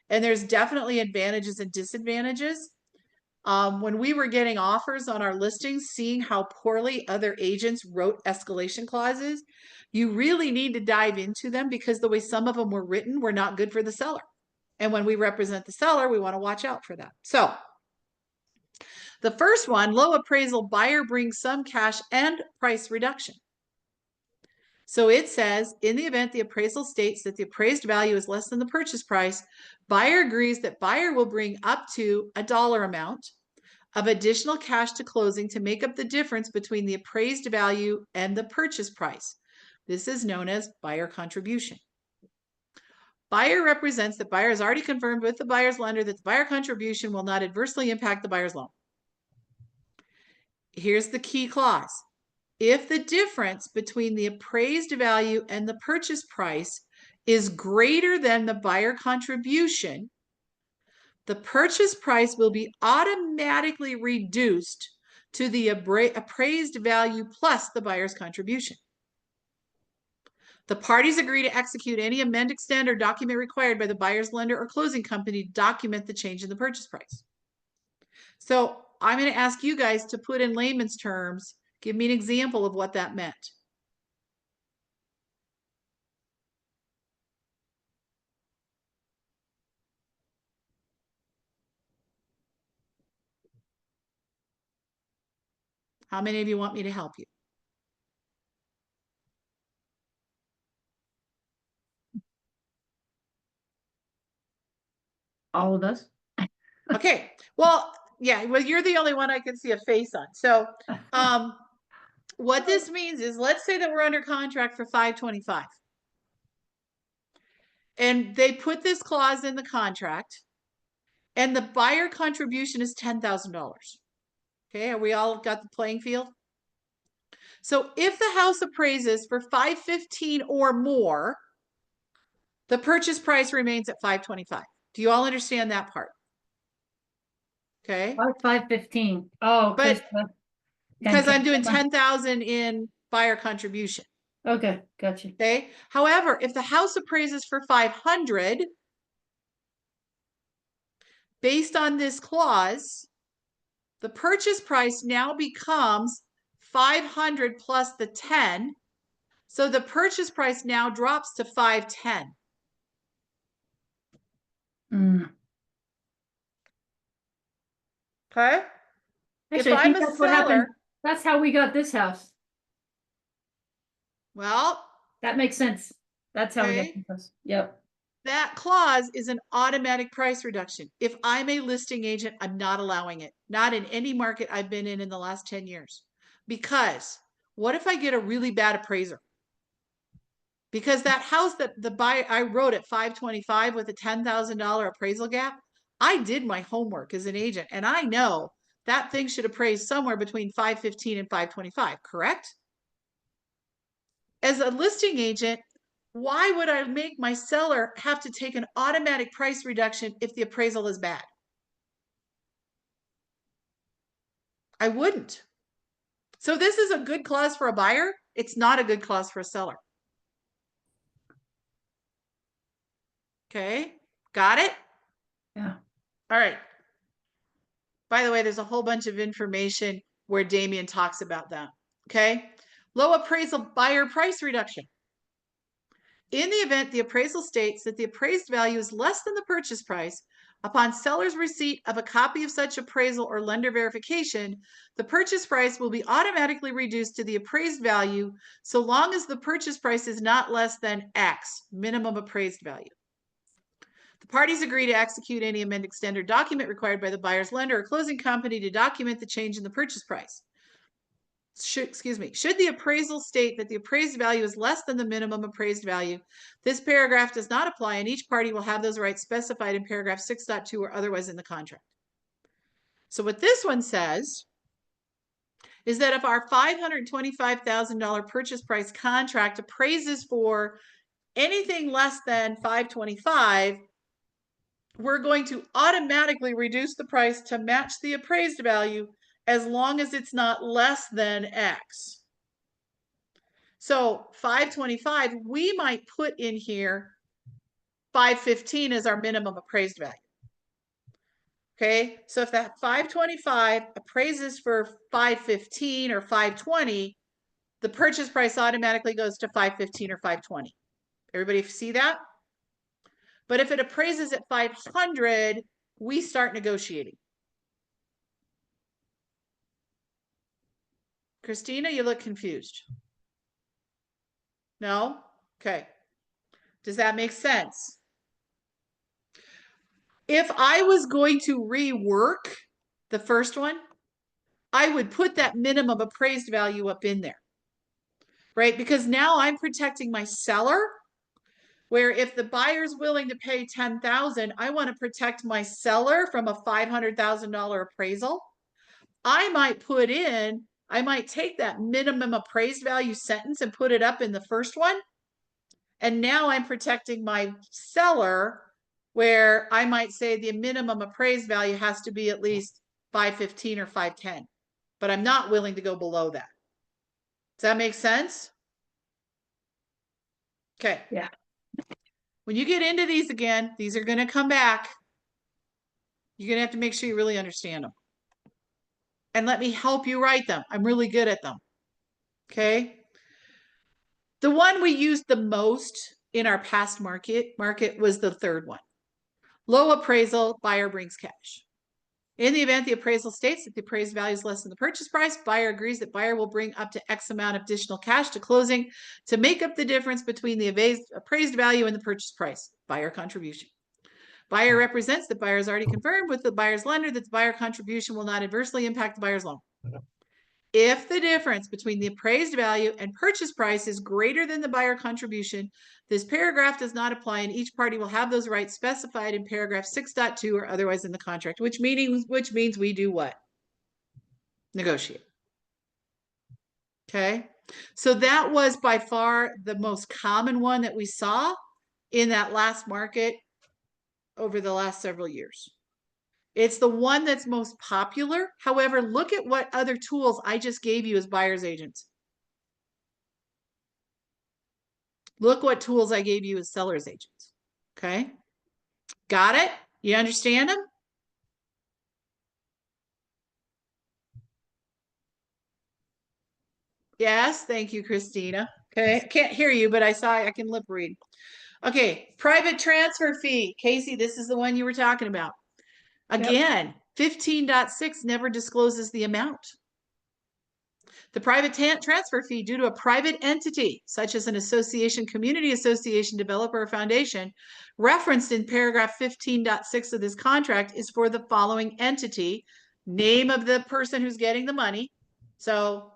And there's definitely advantages and disadvantages. When we were getting offers on our listings, seeing how poorly other agents wrote escalation clauses, you really need to dive into them because the way some of them were written were not good for the seller. And when we represent the seller, we want to watch out for that. So the first one, low appraisal, buyer brings some cash and price reduction. So it says, in the event the appraisal states that the appraised value is less than the purchase price, buyer agrees that buyer will bring up to a dollar amount of additional cash to closing to make up the difference between the appraised value and the purchase price. This is known as buyer contribution. Buyer represents that buyer has already confirmed with the buyer's lender that the buyer contribution will not adversely impact the buyer's loan. Here's the key clause. If the difference between the appraised value and the purchase price is greater than the buyer contribution, the purchase price will be automatically reduced to the appraised value plus the buyer's contribution. The parties agree to execute any amend, extend, or document required by the buyer's lender or closing company to document the change in the purchase price. So I'm going to ask you guys to put in layman's terms, give me an example of what that meant. How many of you want me to help you? All of us. Okay. Well, yeah, well, you're the only one I can see a face on. So what this means is, let's say that we're under contract for 525. And they put this clause in the contract, and the buyer contribution is $10,000. Okay, are we all got the playing field? So if the house appraises for 515 or more, the purchase price remains at 525. Do you all understand that part? Okay. 515. Oh, But because I'm doing 10. 10,000 in buyer contribution. Okay, gotcha. Okay. However, if the house appraises for 500, based on this clause, the purchase price now becomes 500 plus the 10. So the purchase price now drops to 510. Okay. Actually, If I I'm think a that's what happened. seller, That's how we got this house. well, That makes sense. That's how we got okay, this house. Yep. that clause is an automatic price reduction. If I'm a listing agent, I'm not allowing it. Not in any market I've been in the last 10 years. Because what if I get a really bad appraiser? Because that house that the buyer I wrote at 525 with a $10,000 appraisal gap, I did my homework as an agent, and I know that thing should appraise somewhere between 515 and 525, correct? As a listing agent, why would I make my seller have to take an automatic price reduction if the appraisal is bad? I wouldn't. So this is a good clause for a buyer. It's not a good clause for a seller. Okay, got it? Yeah. All right. By the way, there's a whole bunch of information where Damien talks about that. Okay, low appraisal buyer price reduction. In the event the appraisal states that the appraised value is less than the purchase price, upon seller's receipt of a copy of such appraisal or lender verification, the purchase price will be automatically reduced to the appraised value so long as the purchase price is not less than X, minimum appraised value. The parties agree to execute any amended standard document required by the buyer's lender or closing company to document the change in the purchase price. Should the appraisal state that the appraised value is less than the minimum appraised value, this paragraph does not apply and each party will have those rights specified in paragraph 6.2 or otherwise in the contract. So what this one says is that if our $525,000 purchase price contract appraises for anything less than $525,000, we're going to automatically reduce the price to match the appraised value as long as it's not less than X. So 525, we might put in here 515 as our minimum appraised value. Okay, so if that 525 appraises for 515 or 520, the purchase price automatically goes to 515 or 520. Everybody see that? But if it appraises at 500, we start negotiating. Christina, you look confused. No? Okay. Does that make sense? If I was going to rework the first one, I would put that minimum appraised value up in there, right? Because now I'm protecting my seller, where if the buyer's willing to pay $10,000, I want to protect my seller from a $500,000 appraisal. I might take that minimum appraised value sentence and put it up in the first one. And now I'm protecting my seller, where I might say the minimum appraised value has to be at least 515 or 510, but I'm not willing to go below that. Does that make sense? Okay. Yeah. When you get into these again, these are going to come back. You're going to have to make sure you really understand them. And let me help you write them. I'm really good at them. Okay. The one we used the most in our past market was the third one. Low appraisal, buyer brings cash. In the event the appraisal states that the appraised value is less than the purchase price, buyer agrees that buyer will bring up to X amount of additional cash to closing to make up the difference between the appraised value and the purchase price, buyer contribution. Buyer represents that buyer has already confirmed with the buyer's lender that the buyer contribution will not adversely impact the buyer's loan. If the difference between the appraised value and purchase price is greater than the buyer contribution, this paragraph does not apply and each party will have those rights specified in paragraph 6.2 or otherwise in the contract, which means we do what? Negotiate. Okay. So that was by far the most common one that we saw in that last market over the last several years. It's the one that's most popular. However, look at what other tools I just gave you as buyer's agents. Look what tools I gave you as seller's agents. Okay. Got it? You understand them? Yes. Thank you, Christina. Okay. I can't hear you, but I can lip read. Okay. Private transfer fee. Casey, this is the one you were talking about. Again, 15.6 never discloses the amount. The private transfer fee due to a private entity, such as an association, community association, developer, or foundation, referenced in paragraph 15.6 of this contract is for the following entity, name of the person who's getting the money. So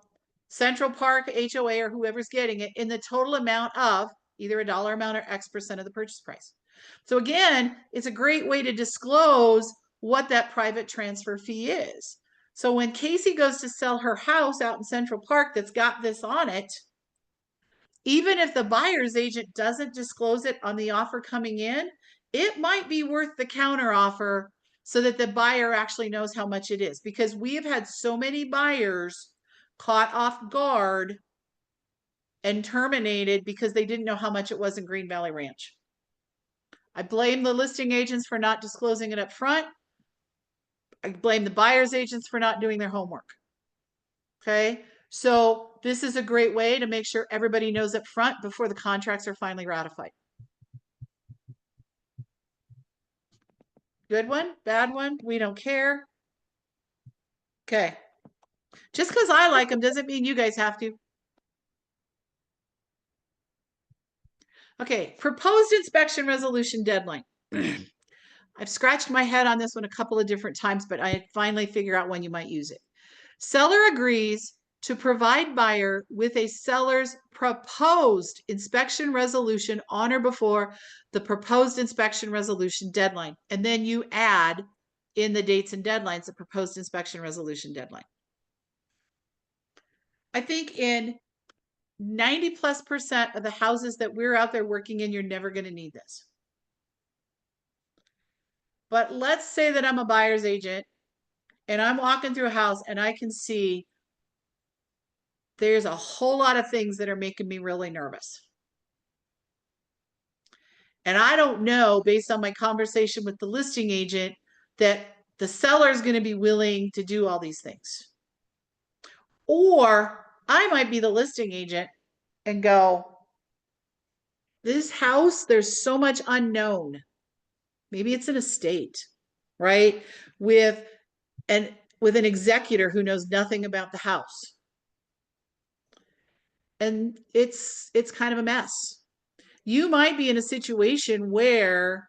Central Park, HOA, or whoever's getting it, in the total amount of either a dollar amount or X% of the purchase price. So again, it's a great way to disclose what that private transfer fee is. So when Casey goes to sell her house out in Central Park that's got this on it, even if the buyer's agent doesn't disclose it on the offer coming in, it might be worth the counter offer so that the buyer actually knows how much it is. Because we have had so many buyers caught off guard and terminated because they didn't know how much it was in Green Valley Ranch. I blame the listing agents for not disclosing it up front. I blame the buyer's agents for not doing their homework. Okay. So this is a great way to make sure everybody knows up front before the contracts are finally ratified. Good one, bad one, we don't care. Okay. Just because I like them doesn't mean you guys have to. Okay, proposed inspection resolution deadline. I've scratched my head on this one a couple of different times, but I finally figure out when you might use it. Seller agrees to provide buyer with a seller's proposed inspection resolution on or before the proposed inspection resolution deadline. And then you add in the dates and deadlines the proposed inspection resolution deadline. I think in 90+% of the houses that we're out there working in, you're never going to need this. But let's say that I'm a buyer's agent and I'm walking through a house and I can see there's a whole lot of things that are making me really nervous. And I don't know, based on my conversation with the listing agent, that the seller is going to be willing to do all these things. Or I might be the listing agent and go, this house, there's so much unknown. Maybe it's an estate, right? With an executor who knows nothing about the house. And it's kind of a mess. You might be in a situation where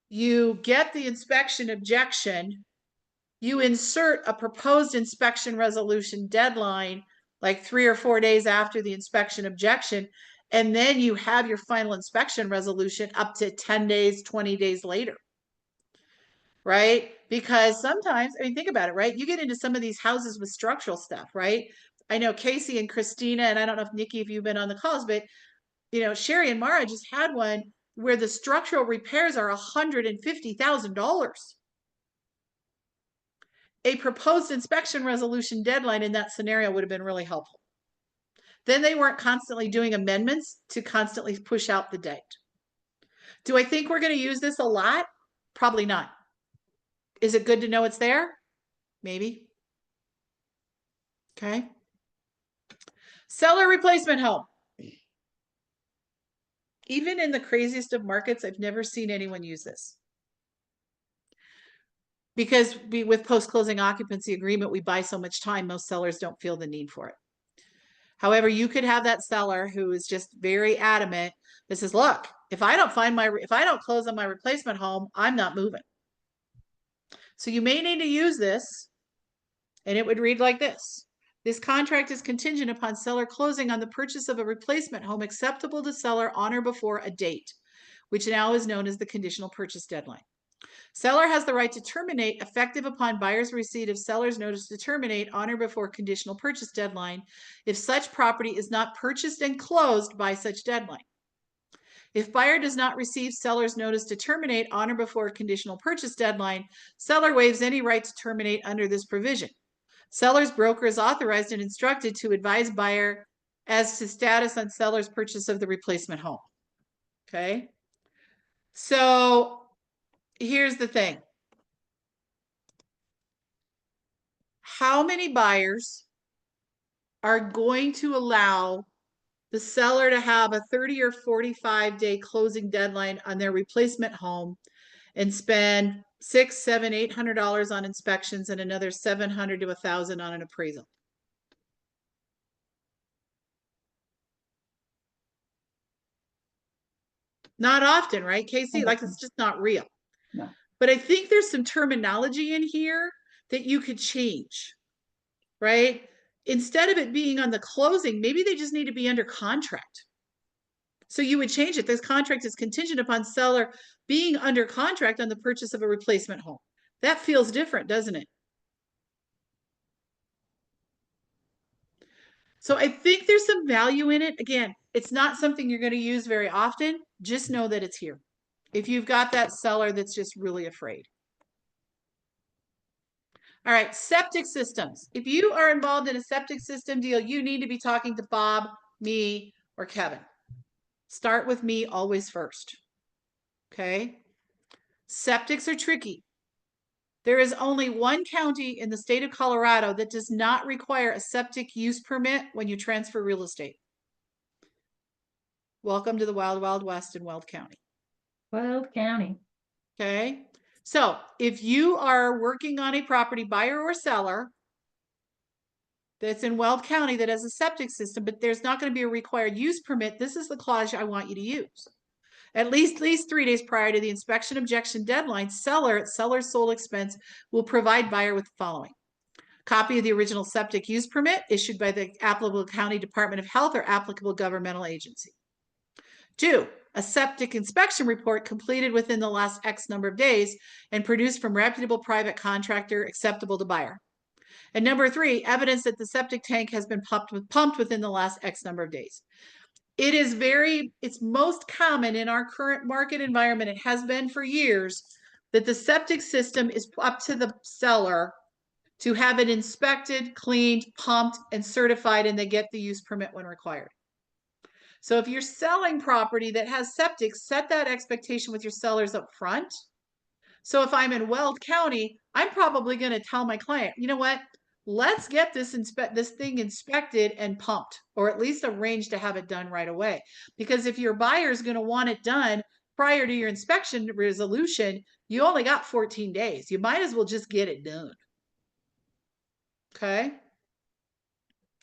you get the inspection objection, you insert a proposed inspection resolution deadline like 3 or 4 days after the inspection objection, and then you have your final inspection resolution up to 10 days, 20 days later. Right? Because sometimes, I mean, think about it, right? You get into some of these houses with structural stuff, right? I know Casey and Christina, and I don't know if Nikki, if you've been on the calls, but Sherry and Mara just had one where the structural repairs are $150,000. A proposed inspection resolution deadline in that scenario would have been really helpful. Then they weren't constantly doing amendments to constantly push out the date. Do I think we're going to use this a lot? Probably not. Is it good to know it's there? Maybe. Okay. Seller replacement home. Even in the craziest of markets, I've never seen anyone use this. Because with post-closing occupancy agreement, we buy so much time, most sellers don't feel the need for it. However, you could have that seller who is just very adamant that says, look, if I don't close on my replacement home, I'm not moving. So you may need to use this, and it would read like this. This contract is contingent upon seller closing on the purchase of a replacement home acceptable to seller on or before a date, which now is known as the conditional purchase deadline. Seller has the right to terminate effective upon buyer's receipt of seller's notice to terminate on or before conditional purchase deadline if such property is not purchased and closed by such deadline. If buyer does not receive seller's notice to terminate on or before conditional purchase deadline, seller waives any right to terminate under this provision. Seller's broker is authorized and instructed to advise buyer as to status on seller's purchase of the replacement home. Okay. So here's the thing. How many buyers are going to allow the seller to have a 30 or 45-day closing deadline on their replacement home and spend $600, $700, $800 on inspections and another $700 to $1,000 on an appraisal? Not often, right, Casey? Like, it's just not real. No. But I think there's some terminology in here that you could change, right? Instead of it being on the closing, maybe they just need to be under contract. So you would change it. This contract is contingent upon seller being under contract on the purchase of a replacement home. That feels different, doesn't it? So I think there's some value in it. Again, it's not something you're going to use very often. Just know that it's here. If you've got that seller that's just really afraid. All right, septic systems. If you are involved in a septic system deal, you need to be talking to Bob, me, or Kevin. Start with me always first. Okay? Septics are tricky. There is only one county in the state of Colorado that does not require a septic use permit when you transfer real estate. Welcome to the Wild Wild West in Weld County. Weld County. Okay. So if you are working on a property, buyer or seller, that's in Weld County that has a septic system, but there's not going to be a required use permit, this is the clause I want you to use. At least 3 days prior to the inspection objection deadline, seller at seller's sole expense will provide buyer with the following: copy of the original septic use permit issued by the applicable county Department of Health or applicable governmental agency. 2, a septic inspection report completed within the last X number of days and produced from reputable private contractor acceptable to buyer. And number 3, evidence that the septic tank has been pumped within the last X number of days. It's most common in our current market environment, it has been for years, that the septic system is up to the seller to have it inspected, cleaned, pumped, and certified, and they get the use permit when required. So if you're selling property that has septic, set that expectation with your sellers up front. So if I'm in Weld County, I'm probably going to tell my client, you know what? Let's get this thing inspected and pumped, or at least arrange to have it done right away. Because if your buyer is going to want it done prior to your inspection resolution, you only got 14 days. You might as well just get it done. Okay.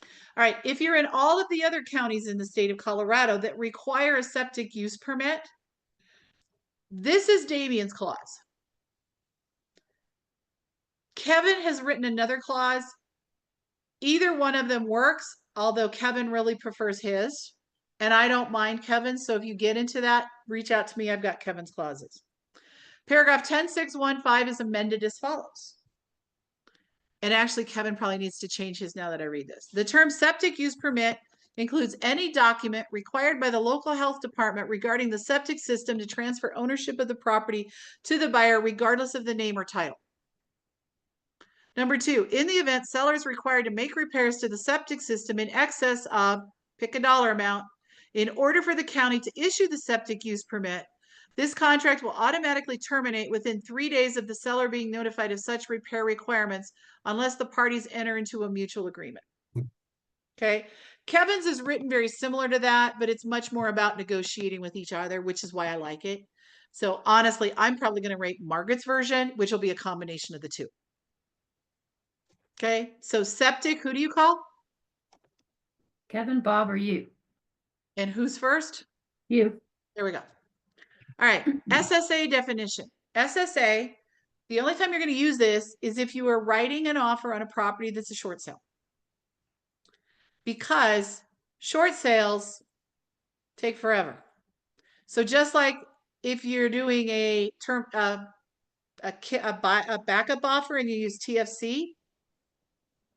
All right. If you're in all of the other counties in the state of Colorado that require a septic use permit, this is Damien's clause. Kevin has written another clause. Either one of them works, although Kevin really prefers his. And I don't mind Kevin. So if you get into that, reach out to me. I've got Kevin's clauses. Paragraph 10615 is amended as follows. And actually, Kevin probably needs to change his now that I read this. The term septic use permit includes any document required by the local health department regarding the septic system to transfer ownership of the property to the buyer, regardless of the name or title. Number 2, in the event seller is required to make repairs to the septic system in excess of, pick a dollar amount, in order for the county to issue the septic use permit, this contract will automatically terminate within 3 days of the seller being notified of such repair requirements, unless the parties enter into a mutual agreement. Okay. Kevin's is written very similar to that, but it's much more about negotiating with each other, which is why I like it. So honestly, I'm probably going to rate Margaret's version, which will be a combination of the two. Okay, so septic, who do you call? Kevin, Bob, or you? And who's first? You. There we go. All right, SSA definition. SSA, the only time you're going to use this is if you are writing an offer on a property that's a short sale. Because short sales take forever. So just like if you're doing a backup offer and you use TFC,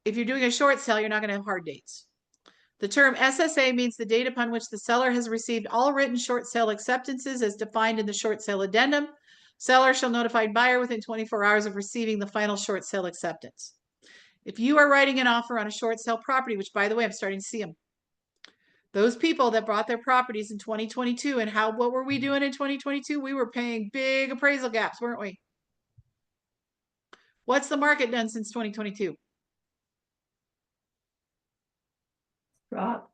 if you're doing a short sale, you're not going to have hard dates. The term SSA means the date upon which the seller has received all written short sale acceptances as defined in the short sale addendum. Seller shall notify buyer within 24 hours of receiving the final short sale acceptance. If you are writing an offer on a short sale property, which by the way, I'm starting to see them. Those people that bought their properties in 2022 and what were we doing in 2022? We were paying big appraisal gaps, weren't we? What's the market done since 2022? Drop.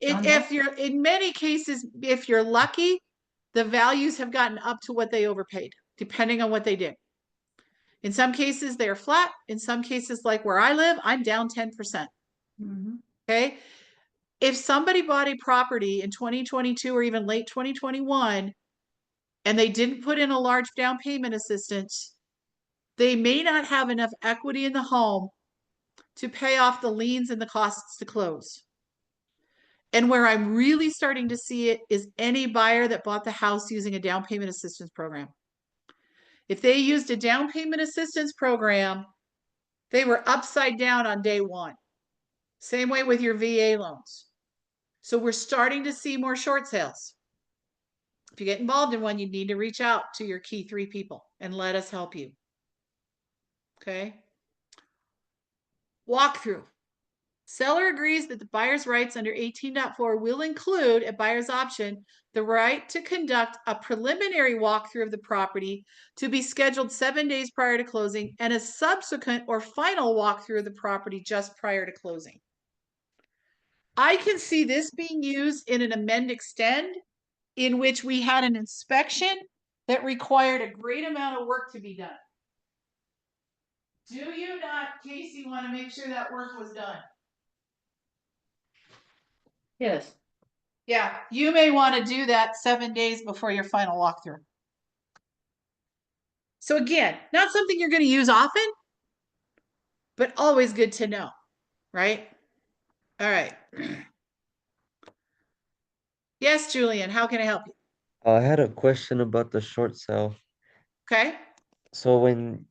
If you're in many cases, if you're lucky, the values have gotten up to what they overpaid, depending on what they did. In some cases, they're flat. In some cases, like where I live, I'm down 10%. Okay. If somebody bought a property in 2022 or even late 2021, and they didn't put in a large down payment assistance, they may not have enough equity in the home to pay off the liens and the costs to close. And where I'm really starting to see it is any buyer that bought the house using a down payment assistance program. If they used a down payment assistance program, they were upside down on day one. Same way with your VA loans. So we're starting to see more short sales. If you get involved in one, you need to reach out to your key three people and let us help you. Okay. Walkthrough. Seller agrees that the buyer's rights under 18.4 will include, at buyer's option, the right to conduct a preliminary walkthrough of the property to be scheduled 7 days prior to closing and a subsequent or final walkthrough of the property just prior to closing. I can see this being used in an amend extend in which we had an inspection that required a great amount of work to be done. Do you not, Casey, want to make sure that work was done? Yes. Yeah, you may want to do that 7 days before your final walkthrough. So again, not something you're going to use often, but always good to know, right? All right. Yes, Julian, how can I help you? I had a question about the short sale. Okay. So when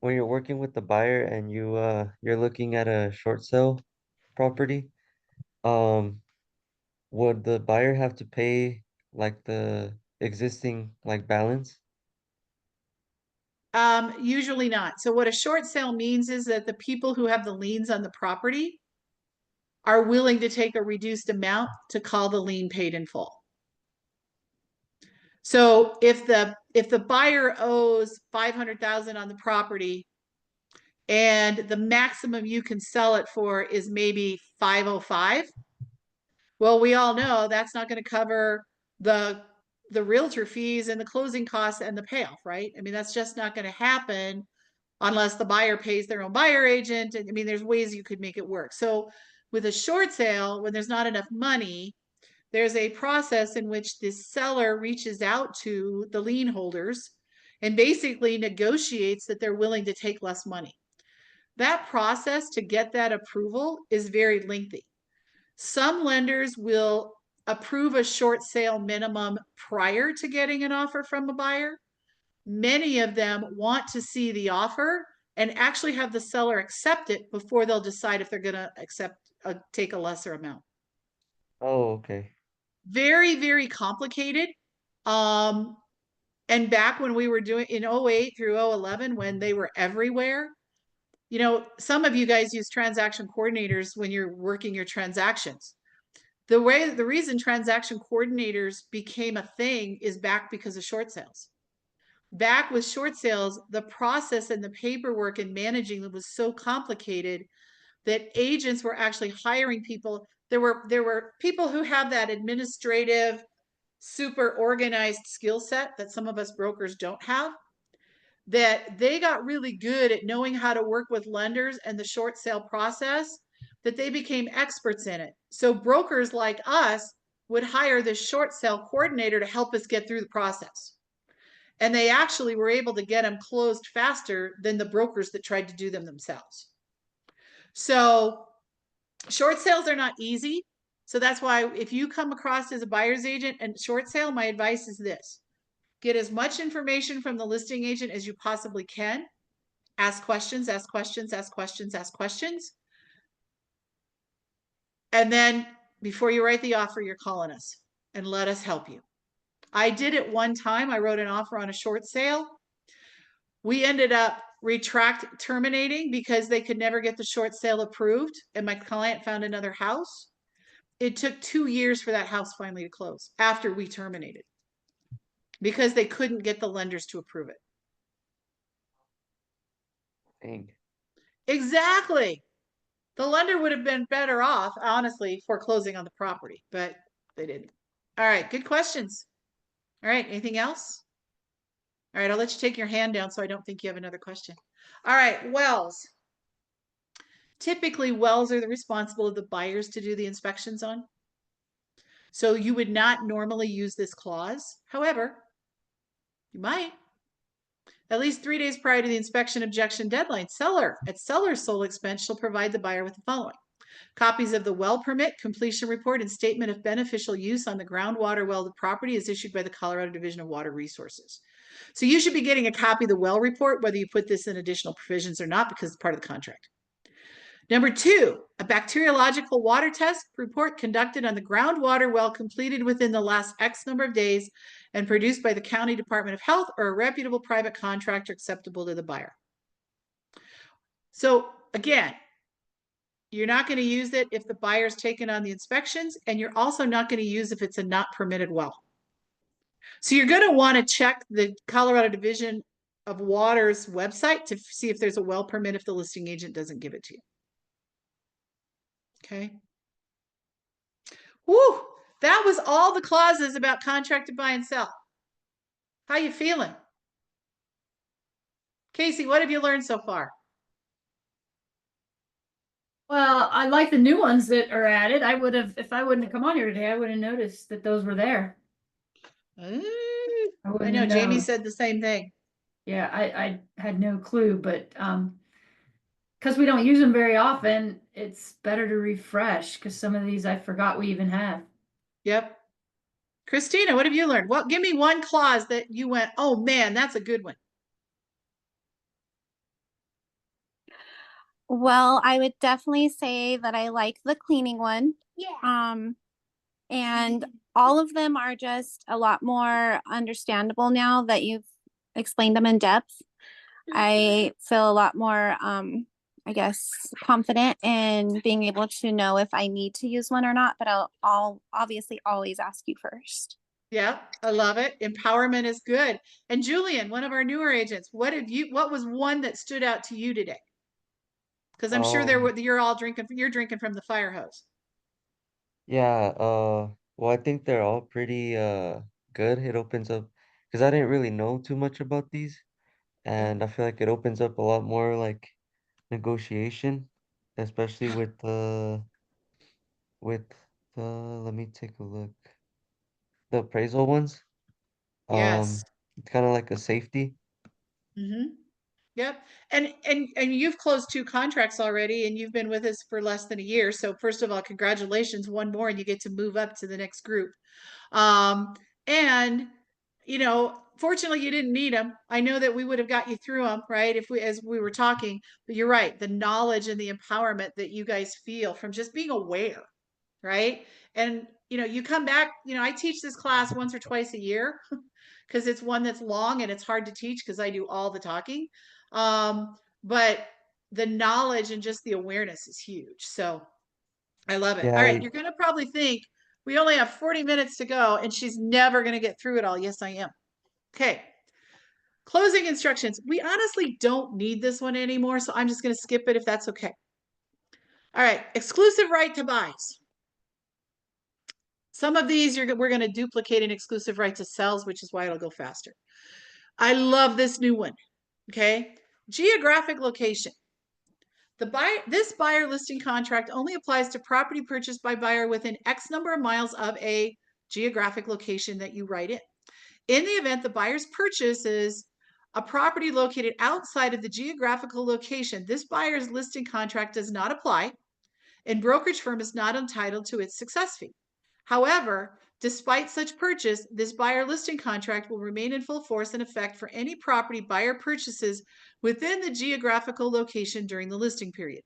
you're working with the buyer and you're looking at a short sale property, um would the buyer have to pay like the existing like balance? Usually not. So what a short sale means is that the people who have the liens on the property are willing to take a reduced amount to call the lien paid in full. So if the buyer owes 500,000 on the property and the maximum you can sell it for is maybe 505, well, we all know that's not going to cover the the realtor fees and the closing costs and the payoff, right? I mean, that's just not going to happen unless the buyer pays their own buyer agent. I mean, there's ways you could make it work. So with a short sale, when there's not enough money, there's a process in which the seller reaches out to the lien holders and basically negotiates that they're willing to take less money. That process to get that approval is very lengthy. Some lenders will approve a short sale minimum prior to getting an offer from a buyer. Many of them want to see the offer and actually have the seller accept it before they'll decide if they're going to take a lesser amount. Oh, okay. Very, very complicated. Um, and back when we were doing in 08 through 011, when they were everywhere, some of you guys use transaction coordinators when you're working your transactions. The reason transaction coordinators became a thing is back because of short sales. Back with short sales, the process and the paperwork and managing them was so complicated that agents were actually hiring people. There were people who have that administrative, super organized skill set that some of us brokers don't have, that they got really good at knowing how to work with lenders and the short sale process, that they became experts in it. So brokers like us would hire this short sale coordinator to help us get through the process. And they actually were able to get them closed faster than the brokers that tried to do them themselves. So short sales are not easy. So that's why if you come across as a buyer's agent and short sale, my advice is this: get as much information from the listing agent as you possibly can. Ask questions, ask questions, ask questions, ask questions. And then before you write the offer, you're calling us and let us help you. I did it one time. I wrote an offer on a short sale. We ended up terminating because they could never get the short sale approved, and my client found another house. It took 2 years for that house finally to close after we terminated because they couldn't get the lenders to approve it. Dang. Exactly. The lender would have been better off, honestly, foreclosing on the property, but they didn't. All right, good questions. All right, anything else? All right, I'll let you take your hand down so I don't think you have another question. All right, wells. Typically, wells are the responsible of the buyers to do the inspections on. So you would not normally use this clause. However, you might. At least 3 days prior to the inspection objection deadline, seller at seller's sole expense shall provide the buyer with the following: copies of the well permit, completion report, and statement of beneficial use on the groundwater well of the property is issued by the Colorado Division of Water Resources. So you should be getting a copy of the well report, whether you put this in additional provisions or not, because it's part of the contract. Number two, a bacteriological water test report conducted on the groundwater well completed within the last X number of days and produced by the County Department of Health or a reputable private contractor acceptable to the buyer. So again, you're not going to use it if the buyer's taken on the inspections, and you're also not going to use if it's a not permitted well. So you're going to want to check the Colorado Division of Water's website to see if there's a well permit if the listing agent doesn't give it to you. Okay. Woo! That was all the clauses about contract to buy and sell. How you feeling? Casey, what have you learned so far? Well, I like the new ones that are added. I would have, if I wouldn't have come on here today, I would have noticed that those were there. I I wouldn't know have Jamie known. said the same thing. Yeah, I had no clue, but because we don't use them very often, it's better to refresh because some of these I forgot we even have. Yep. Christina, what have you learned? Well, give me one clause that you went, oh man, that's a good one. Well, I would definitely say that I like the cleaning one. Yeah. And all of them are just a lot more understandable now that you've explained them in depth. I feel a lot more, I guess, confident in being able to know if I need to use one or not, but I'll obviously always ask you first. Yeah, I love it. Empowerment is good. And Julian, one of our newer agents, what was one that stood out to you today? Because I'm sure you're drinking from the fire hose. Yeah, well, I think they're all pretty good. It opens up because I didn't really know too much about these, Yeah. and I feel like it opens up a lot more like negotiation, especially with the let me take a look. The appraisal ones. Yes. It's kind of like a safety. Mm-hmm. Yep. And you've closed 2 contracts already, and you've been with us for less than a year. So first of all, congratulations, one more, and you get to move up to the next group. Um, and fortunately, you didn't need them. I know that we would have got you through them, right? As we were talking, but you're right. The knowledge and the empowerment that you guys feel from just being aware, right? And you come back. I teach this class once or twice a year because it's one that's long and it's hard to teach because I do all the talking. But the knowledge and just the awareness is huge. So I love it. Yeah, All right, you're going to probably think we only have 40 minutes to go and she's never going to get through it all. Yes, I am. Okay. Closing instructions. We honestly don't need this one anymore, so I'm just going to skip it if that's okay. All right, exclusive right to buys. Some of these we're going to duplicate an exclusive right to sells, which is why it'll go faster. I love this new one. Okay. Geographic location. This buyer listing contract only applies to property purchased by buyer within X number of miles of a geographic location that you write in. In the event the buyer's purchase is a property located outside of the geographical location, this buyer's listing contract does not apply, and brokerage firm is not entitled to its success fee. However, despite such purchase, this buyer listing contract will remain in full force and effect for any property buyer purchases within the geographical location during the listing period.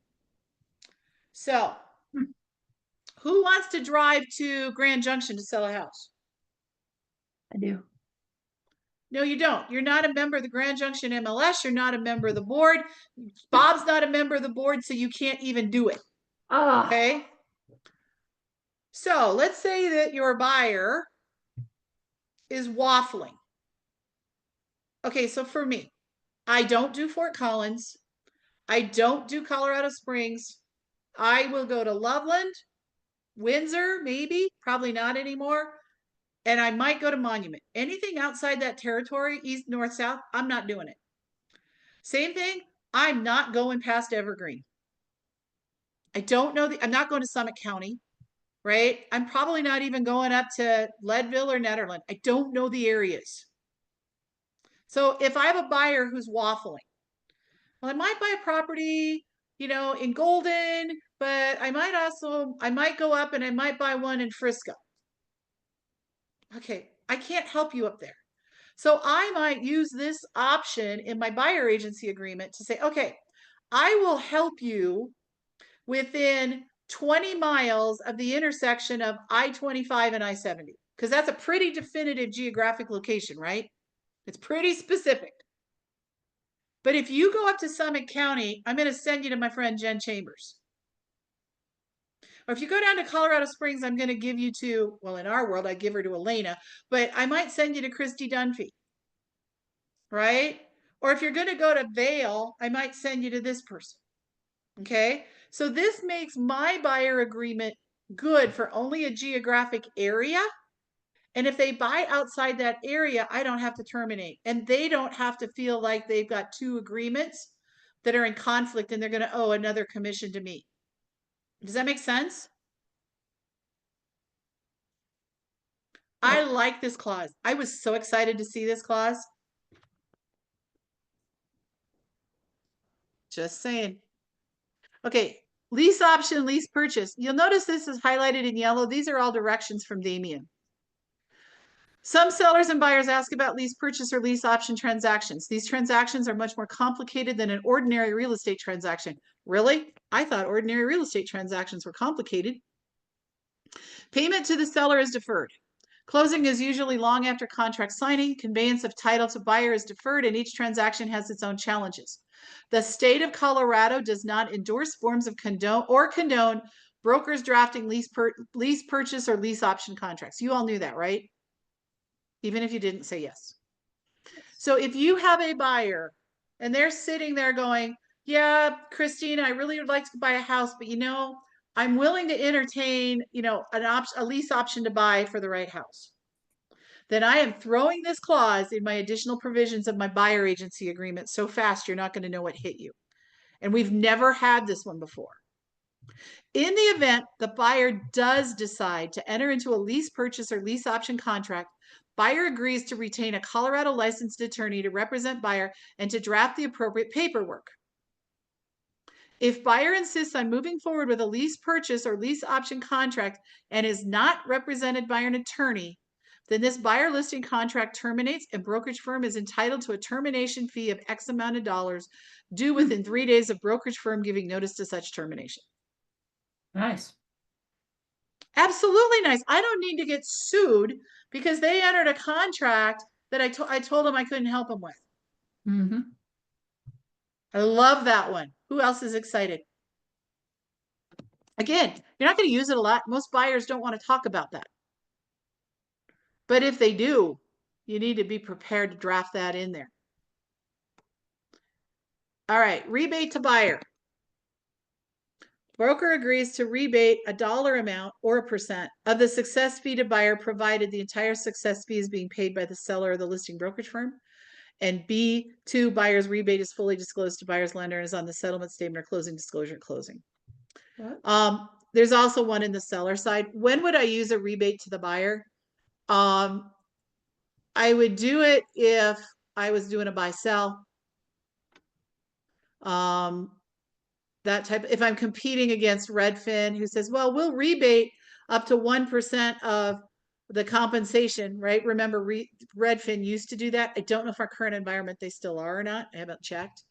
So, who wants to drive to Grand Junction to sell a house? I do. No, you don't. You're not a member of the Grand Junction MLS. You're not a member of the board. Bob's not a member of the board, so you can't even do it. Okay. So let's say that your buyer is waffling. Okay, so for me, I don't do Fort Collins. I don't do Colorado Springs. I will go to Loveland, Windsor, maybe, probably not anymore. And I might go to Monument. Anything outside that territory, east, north, south, I'm not doing it. Same thing, I'm not going past Evergreen. I don't know I'm not going to Summit County, right? I'm probably not even going up to Leadville or Nederland. I don't know the areas. So if I have a buyer who's waffling, well, I might buy a property, in Golden, but I might go up and I might buy one in Frisco. Okay, I can't help you up there. So I might use this option in my buyer agency agreement to say, okay, I will help you within 20 miles of the intersection of I-25 and I-70, because that's a pretty definitive geographic location, right? It's pretty specific. But if you go up to Summit County, I'm going to send you to my friend Jen Chambers. Or if you go down to Colorado Springs, I'm going to give you to, well, in our world, I give her to Elena, but I might send you to Christy Dunphy, right? Or if you're going to go to Vail, I might send you to this person. Okay. So this makes my buyer agreement good for only a geographic area. And if they buy outside that area, I don't have to terminate. And they don't have to feel like they've got two agreements that are in conflict and they're going to owe another commission to me. Does that make sense? I like this clause. I was so excited to see this clause. Just saying. Okay, lease option, lease purchase. You'll notice this is highlighted in yellow. These are all directions from Damien. Some sellers and buyers ask about lease purchase or lease option transactions. These transactions are much more complicated than an ordinary real estate transaction. Really? I thought ordinary real estate transactions were complicated. Payment to the seller is deferred. Closing is usually long after contract signing. Conveyance of title to buyer is deferred, and each transaction has its own challenges. The state of Colorado does not endorse forms of condone brokers drafting lease purchase or lease option contracts. You all knew that, right? Even if you didn't say yes. So if you have a buyer and they're sitting there going, yeah, Christine, I really would like to buy a house, but I'm willing to entertain, a lease option to buy for the right house. Then I am throwing this clause in my additional provisions of my buyer agency agreement so fast you're not going to know what hit you. And we've never had this one before. In the event the buyer does decide to enter into a lease purchase or lease option contract, buyer agrees to retain a Colorado licensed attorney to represent buyer and to draft the appropriate paperwork. If buyer insists on moving forward with a lease purchase or lease option contract and is not represented by an attorney, then this buyer listing contract terminates and brokerage firm is entitled to a termination fee of X amount of dollars due within 3 days of brokerage firm giving notice to such termination. Nice. Absolutely nice. I don't need to get sued because they entered a contract that I told them I couldn't help them with. Mm-hmm. I love that one. Who else is excited? Again, you're not going to use it a lot. Most buyers don't want to talk about that. But if they do, you need to be prepared to draft that in there. All right, rebate to buyer. Broker agrees to rebate a dollar amount or a percent of the success fee to buyer provided the entire success fee is being paid by the seller or the listing brokerage firm. And B2, buyer's rebate is fully disclosed to buyer's lender and is on the settlement statement or closing disclosure at closing. There's also one in the seller side. When would I use a rebate to the buyer? I would do it if I was doing a buy sell. That type, if I'm competing against Redfin, who says, well, we'll rebate up to 1% of the compensation, right? Remember, Redfin used to do that. I don't know if our current environment they still are or not. I haven't checked.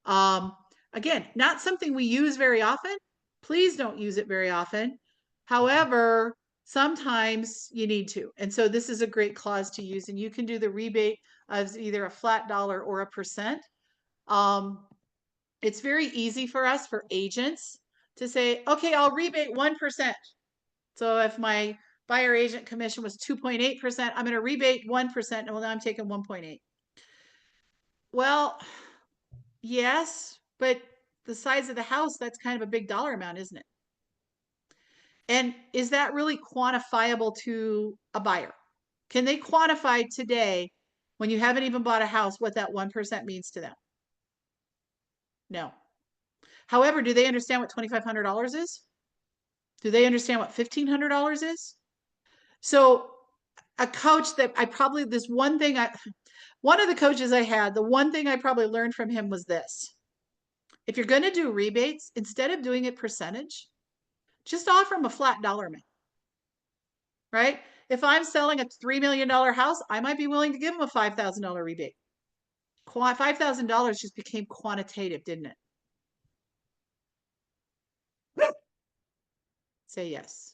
Again, not something we use very often. Please don't use it very often. However, sometimes you need to. And so this is a great clause to use. And you can do the rebate as either a flat dollar or a percent. It's very easy for us, for agents, to say, okay, I'll rebate 1%. So if my buyer agent commission was 2.8%, I'm going to rebate 1%. Well, now I'm taking 1.8. Well, yes, but the size of the house, that's kind of a big dollar amount, isn't it? And is that really quantifiable to a buyer? Can they quantify today, when you haven't even bought a house, what that 1% means to them? No. However, do they understand what $2,500 is? Do they understand what $1,500 is? So a coach that one of the coaches I had, the one thing I probably learned from him was this. If you're going to do rebates, instead of doing it percentage, just offer them a flat dollar amount, right? If I'm selling a $3 million house, I might be willing to give them a $5,000 rebate. $5,000 just became quantitative, didn't it? say yes.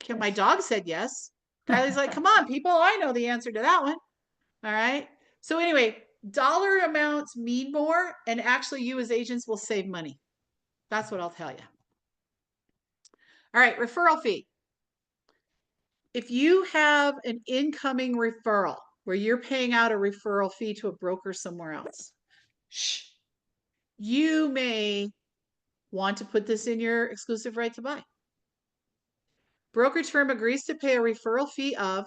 Okay, my dog said yes. Kylie's like, come on, people, I know the answer to that one. All right. So anyway, dollar amounts mean more, and actually you as agents will save money. That's what I'll tell you. All right, referral fee. If you have an incoming referral where you're paying out a referral fee to a broker somewhere else, you may want to put this in your exclusive right to buy. Brokerage firm agrees to pay a referral fee of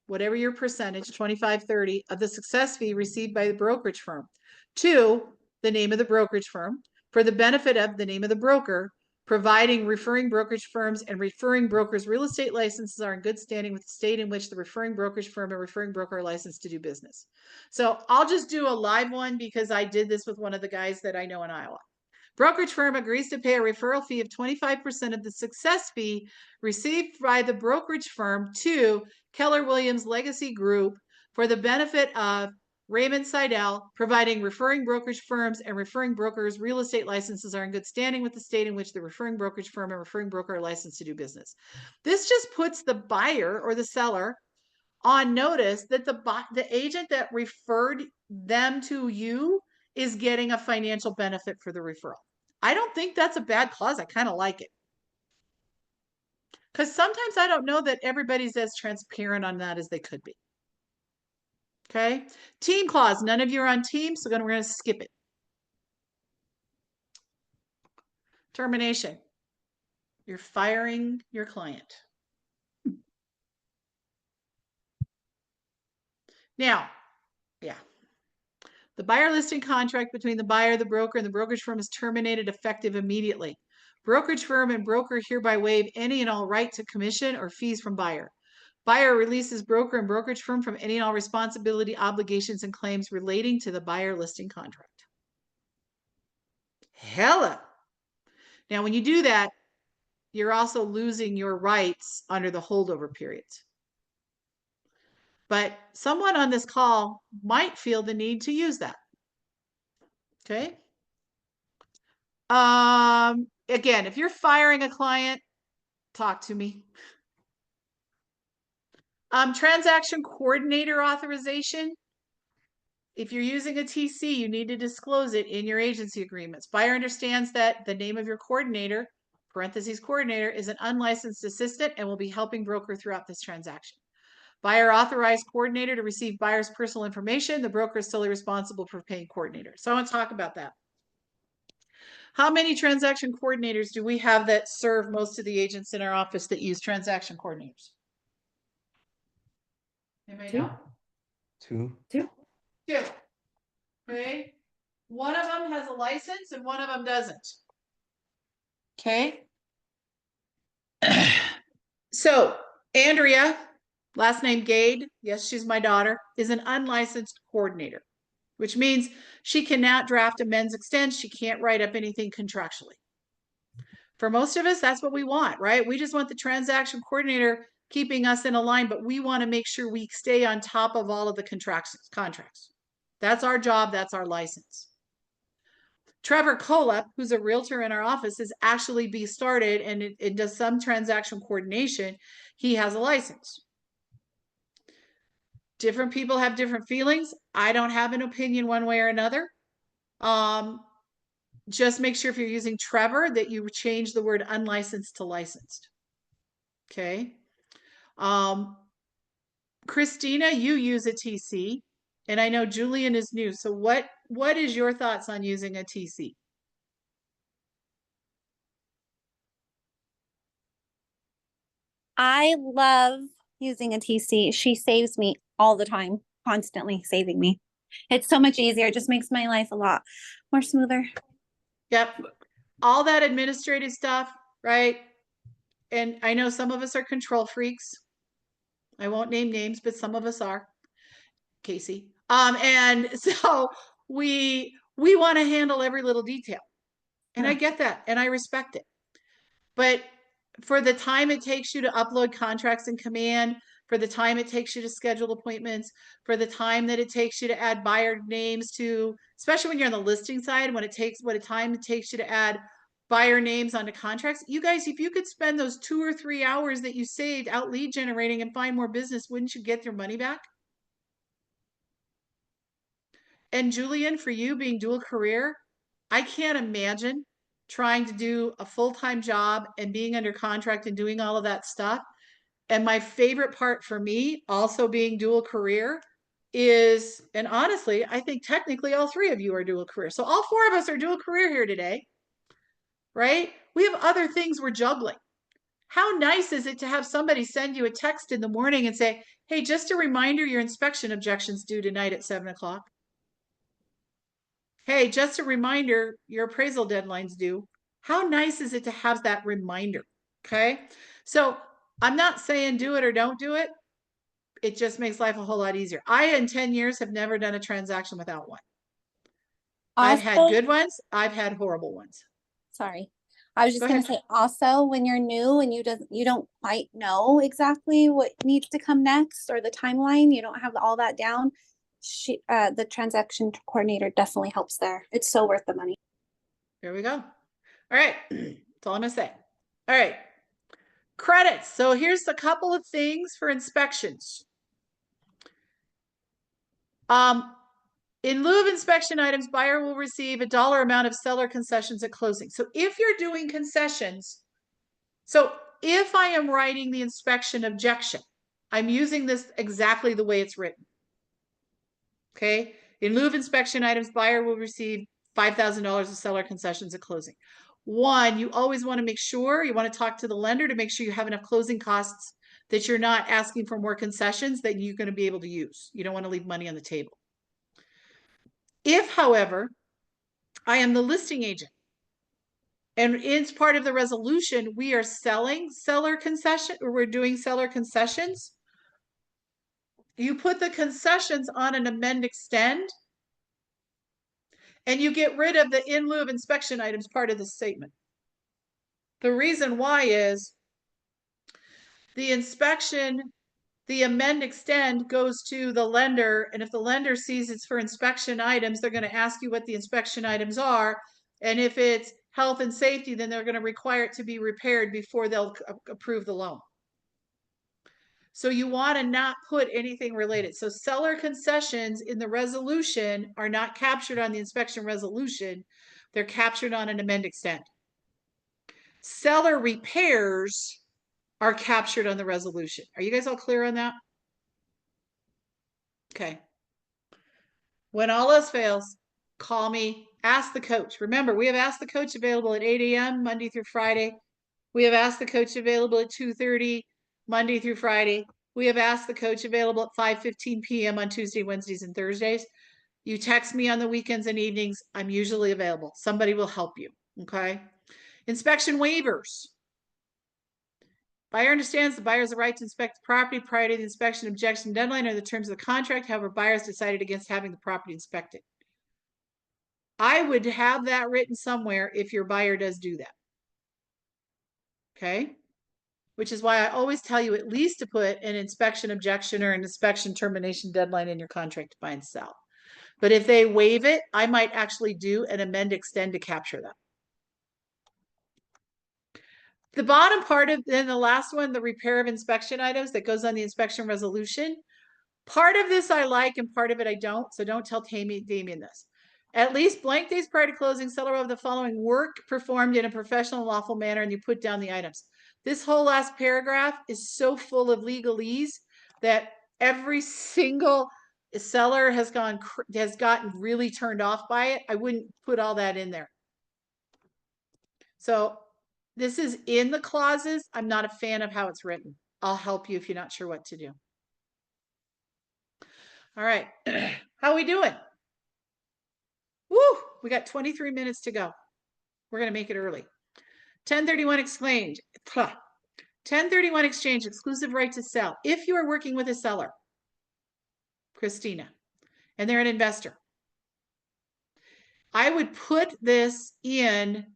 whatever your percentage, 25, 30, of the success fee received by the brokerage firm to the name of the brokerage firm for the benefit of the name of the broker, providing referring brokerage firms and referring brokers' real estate licenses are in good standing with the state in which the referring brokerage firm and referring broker are licensed to do business. So I'll just do a live one because I did this with one of the guys that I know in Iowa. Brokerage firm agrees to pay a referral fee of 25% of the success fee received by the brokerage firm to Keller Williams Legacy Group for the benefit of Raymond Seidel, providing referring brokerage firms and referring brokers real estate licenses are in good standing with the state in which the referring brokerage firm and referring broker are licensed to do business. This just puts the buyer or the seller on notice that the agent that referred them to you is getting a financial benefit for the referral. I don't think that's a bad clause. I kind of like it. Because sometimes I don't know that everybody's as transparent on that as they could be. Okay. Team clause. None of you are on team, so we're going to skip it. Termination. You're firing your client. Now, yeah. The buyer listing contract between the buyer, the broker, and the brokerage firm is terminated effective immediately. Brokerage firm and broker hereby waive any and all right to commission or fees from buyer. Buyer releases broker and brokerage firm from any and all responsibility, obligations, and claims relating to the buyer listing contract. Hello. Now, when you do that, you're also losing your rights under the holdover periods. But someone on this call might feel the need to use that. Okay. Again, if you're firing a client, talk to me. Transaction coordinator authorization. If you're using a TC, you need to disclose it in your agency agreements. Buyer understands that the name of your coordinator, parentheses coordinator, is an unlicensed assistant and will be helping broker throughout this transaction. Buyer authorized coordinator to receive buyer's personal information. The broker is solely responsible for paying coordinator. So I want to talk about that. How many transaction coordinators do we have that serve most of the agents in our office that use transaction coordinators? Anybody know? Two. Two. Two. Okay. One of them has a license and one of them doesn't. Okay. So Andrea, last name Gade, yes, she's my daughter, is an unlicensed coordinator, which means she cannot draft amends extends. She can't write up anything contractually. For most of us, that's what we want, right? We just want the transaction coordinator keeping us in a line, but we want to make sure we stay on top of all of the contracts. That's our job. That's our license. Trevor Kolep, who's a realtor in our office, is actually be started and it does some transaction coordination. He has a license. Different people have different feelings. I don't have an opinion one way or another. Just make sure if you're using Trevor that you change the word unlicensed to licensed. Okay. Christina, you use a TC, and I know Julian is new. So what is your thoughts on using a TC? I love using a TC. She saves me all the time, constantly saving me. It's so much easier. It just makes my life a lot more smoother. Yep. All that administrative stuff, right? And I know some of us are control freaks. I won't name names, but some of us are. Casey. And so we want to handle every little detail. And I get that and I respect it. But for the time it takes you to upload contracts in Command, for the time it takes you to schedule appointments, for the time that it takes you to add buyer names to, especially when you're on the listing side, what time it takes you to add buyer names onto contracts. You guys, if you could spend those 2 or 3 hours that you saved out lead generating and find more business, wouldn't you get your money back? And Julian, for you being dual career, I can't imagine trying to do a full-time job and being under contract and doing all of that stuff. And my favorite part for me, also being dual career, is, and honestly, I think technically all three of you are dual career. So all four of us are dual career here today, right? We have other things we're juggling. How nice is it to have somebody send you a text in the morning and say, hey, just a reminder, your inspection objection's due tonight at 7 o'clock. Hey, just a reminder, your appraisal deadline's due. How nice is it to have that reminder? Okay. So I'm not saying do it or don't do it. It just makes life a whole lot easier. I, in 10 years, have never done a transaction without one. I've had Also, good ones. I've had horrible ones. sorry. I was just Go gonna ahead. say also when you're new and you don't quite know exactly what needs to come next or the timeline, you don't have all that down. The transaction coordinator definitely helps there. It's so worth the money. Here we go. All right. That's all I'm gonna say. All right. Credits. So here's a couple of things for inspections. In lieu of inspection items, buyer will receive a dollar amount of seller concessions at closing. So if you're doing concessions, so if I am writing the inspection objection, I'm using this exactly the way it's written. Okay. In lieu of inspection items, buyer will receive $5,000 of seller concessions at closing. One, you always want to make sure, you want to talk to the lender to make sure you have enough closing costs that you're not asking for more concessions that you're going to be able to use. You don't want to leave money on the table. If, however, I am the listing agent and it's part of the resolution, we are selling seller concession, or we're doing seller concessions, you put the concessions on an amend extend and you get rid of the in lieu of inspection items part of the statement. The reason why is the inspection, the amend extend goes to the lender, and if the lender sees it's for inspection items, they're going to ask you what the inspection items are. And if it's health and safety, then they're going to require it to be repaired before they'll approve the loan. So you want to not put anything related. So seller concessions in the resolution are not captured on the inspection resolution. They're captured on an amend extend. Seller repairs are captured on the resolution. Are you guys all clear on that? Okay. When all else fails, call me, ask the coach. Remember, we have Ask the Coach available at 8 a.m. Monday through Friday. We have Ask the Coach available at 2:30 Monday through Friday. We have Ask the Coach available at 5:15 p.m. on Tuesday, Wednesdays, and Thursdays. You text me on the weekends and evenings. I'm usually available. Somebody will help you. Okay. Inspection waivers. Buyer understands the buyer has the right to inspect the property prior to the inspection objection deadline or the terms of the contract. However, buyers decided against having the property inspected. I would have that written somewhere if your buyer does do that. Okay. Which is why I always tell you at least to put an inspection objection or an inspection termination deadline in your contract to buy and sell. But if they waive it, I might actually do an amend extend to capture that. The bottom part of, then the last one, the repair of inspection items that goes on the inspection resolution. Part of this I like and part of it I don't. So don't tell Damien this. At least blank days prior to closing, seller of the following work performed in a professional and lawful manner, and you put down the items. This whole last paragraph is so full of legalese that every single seller has gotten really turned off by it. I wouldn't put all that in there. So this is in the clauses. I'm not a fan of how it's written. I'll help you if you're not sure what to do. All right. How are we doing? Woo! We got 23 minutes to go. We're going to make it early. 1031 exchange. 1031 exchange, exclusive right to sell. If you are working with a seller, Christina, and they're an investor, I would put this in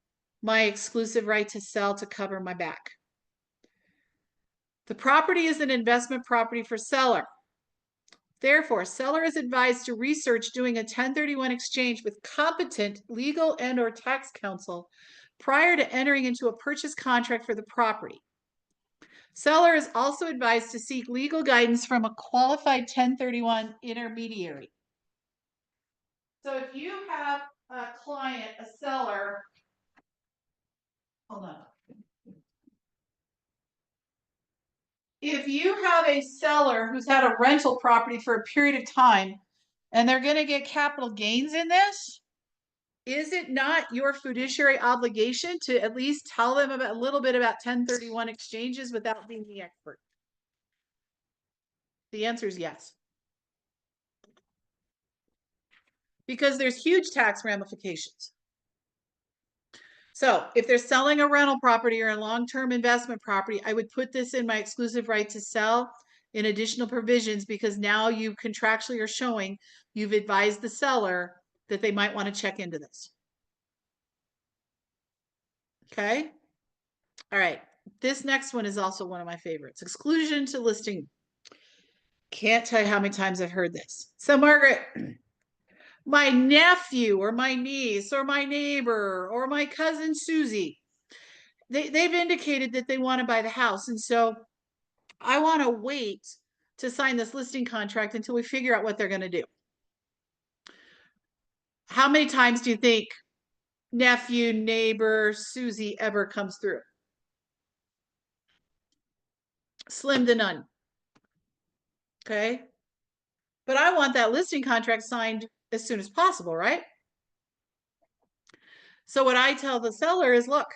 my exclusive right to sell to cover my back. The property is an investment property for seller. Therefore, seller is advised to research doing a 1031 exchange with competent legal and or tax counsel prior to entering into a purchase contract for the property. Seller is also advised to seek legal guidance from a qualified 1031 intermediary. So if you have a client, a seller, hold on. If you have a seller who's had a rental property for a period of time and they're going to get capital gains in this, is it not your fiduciary obligation to at least tell them about a little bit about 1031 exchanges without being the expert? The answer is yes. Because there's huge tax ramifications. So if they're selling a rental property or a long-term investment property, I would put this in my exclusive right to sell in additional provisions, because now you contractually are showing you've advised the seller that they might want to check into this. Okay. All right. This next one is also one of my favorites. Exclusion to listing. Can't tell you how many times I've heard this. So Margaret, my nephew or my niece or my neighbor or my cousin Susie, they've indicated that they want to buy the house. And so I want to wait to sign this listing contract until we figure out what they're going to do. How many times do you think nephew, neighbor, Susie ever comes through? Slim to none. Okay. But I want that listing contract signed as soon as possible, right? So what I tell the seller is, look,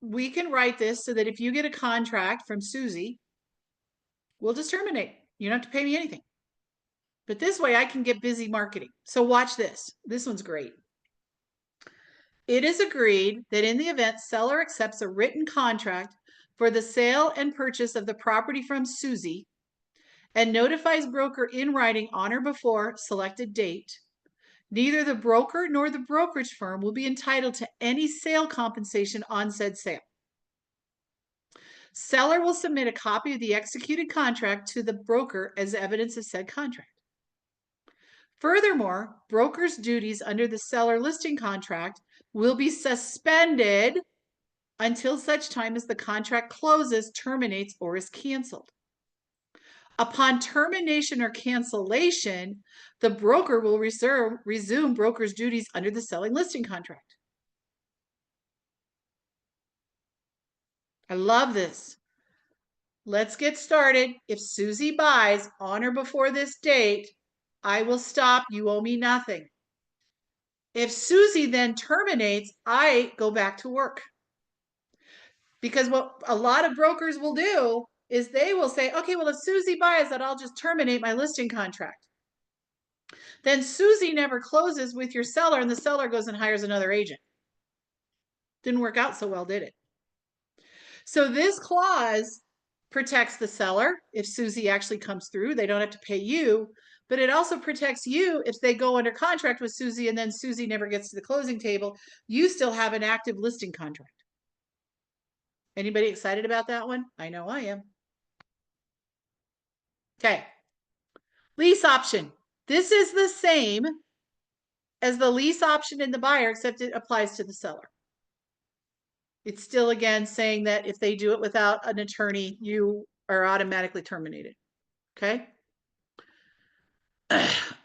we can write this so that if you get a contract from Susie, we'll just terminate. You don't have to pay me anything. But this way I can get busy marketing. So watch this. This one's great. It is agreed that in the event seller accepts a written contract for the sale and purchase of the property from Susie and notifies broker in writing on or before selected date, neither the broker nor the brokerage firm will be entitled to any sale compensation on said sale. Seller will submit a copy of the executed contract to the broker as evidence of said contract. Furthermore, broker's duties under the seller listing contract will be suspended until such time as the contract closes, terminates, or is canceled. Upon termination or cancellation, the broker will resume broker's duties under the selling listing contract. I love this. Let's get started. If Susie buys on or before this date, I will stop. You owe me nothing. If Susie then terminates, I go back to work. Because what a lot of brokers will do is they will say, okay, well, if Susie buys that, I'll just terminate my listing contract. Then Susie never closes with your seller and the seller goes and hires another agent. Didn't work out so well, did it? So this clause protects the seller. If Susie actually comes through, they don't have to pay you, but it also protects you if they go under contract with Susie and then Susie never gets to the closing table. You still have an active listing contract. Anybody excited about that one? I know I am. Okay. Lease option. This is the same as the lease option in the buyer, except it applies to the seller. It's still, again, saying that if they do it without an attorney, you are automatically terminated. Okay.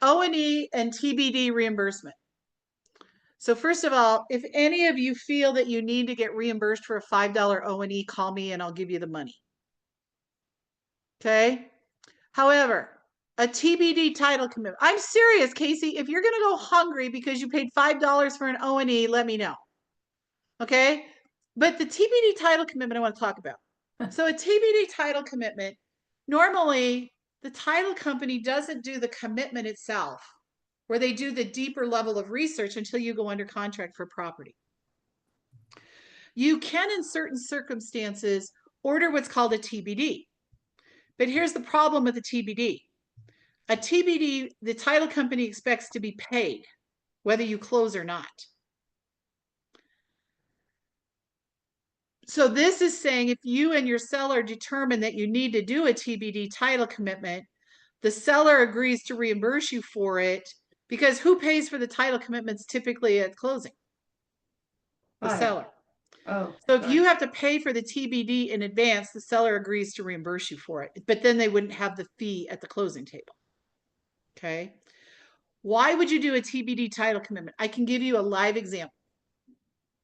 O&E and TBD reimbursement. So first of all, if any of you feel that you need to get reimbursed for a $5 O&E, call me and I'll give you the money. Okay. However, a TBD title commitment. I'm serious, Casey. If you're going to go hungry because you paid $5 for an O&E, let me know. Okay. But the TBD title commitment I want to talk about. So a TBD title commitment, normally the title company doesn't do the commitment itself, where they do the deeper level of research until you go under contract for property. You can, in certain circumstances, order what's called a TBD. But here's the problem with a TBD. A TBD, the title company expects to be paid, whether you close or not. So this is saying if you and your seller determine that you need to do a TBD title commitment, the seller agrees to reimburse you for it, because who pays for the title commitments typically at closing? The seller. Oh. So if sorry. you have to pay for the TBD in advance, the seller agrees to reimburse you for it, but then they wouldn't have the fee at the closing table. Okay. Why would you do a TBD title commitment? I can give you a live example.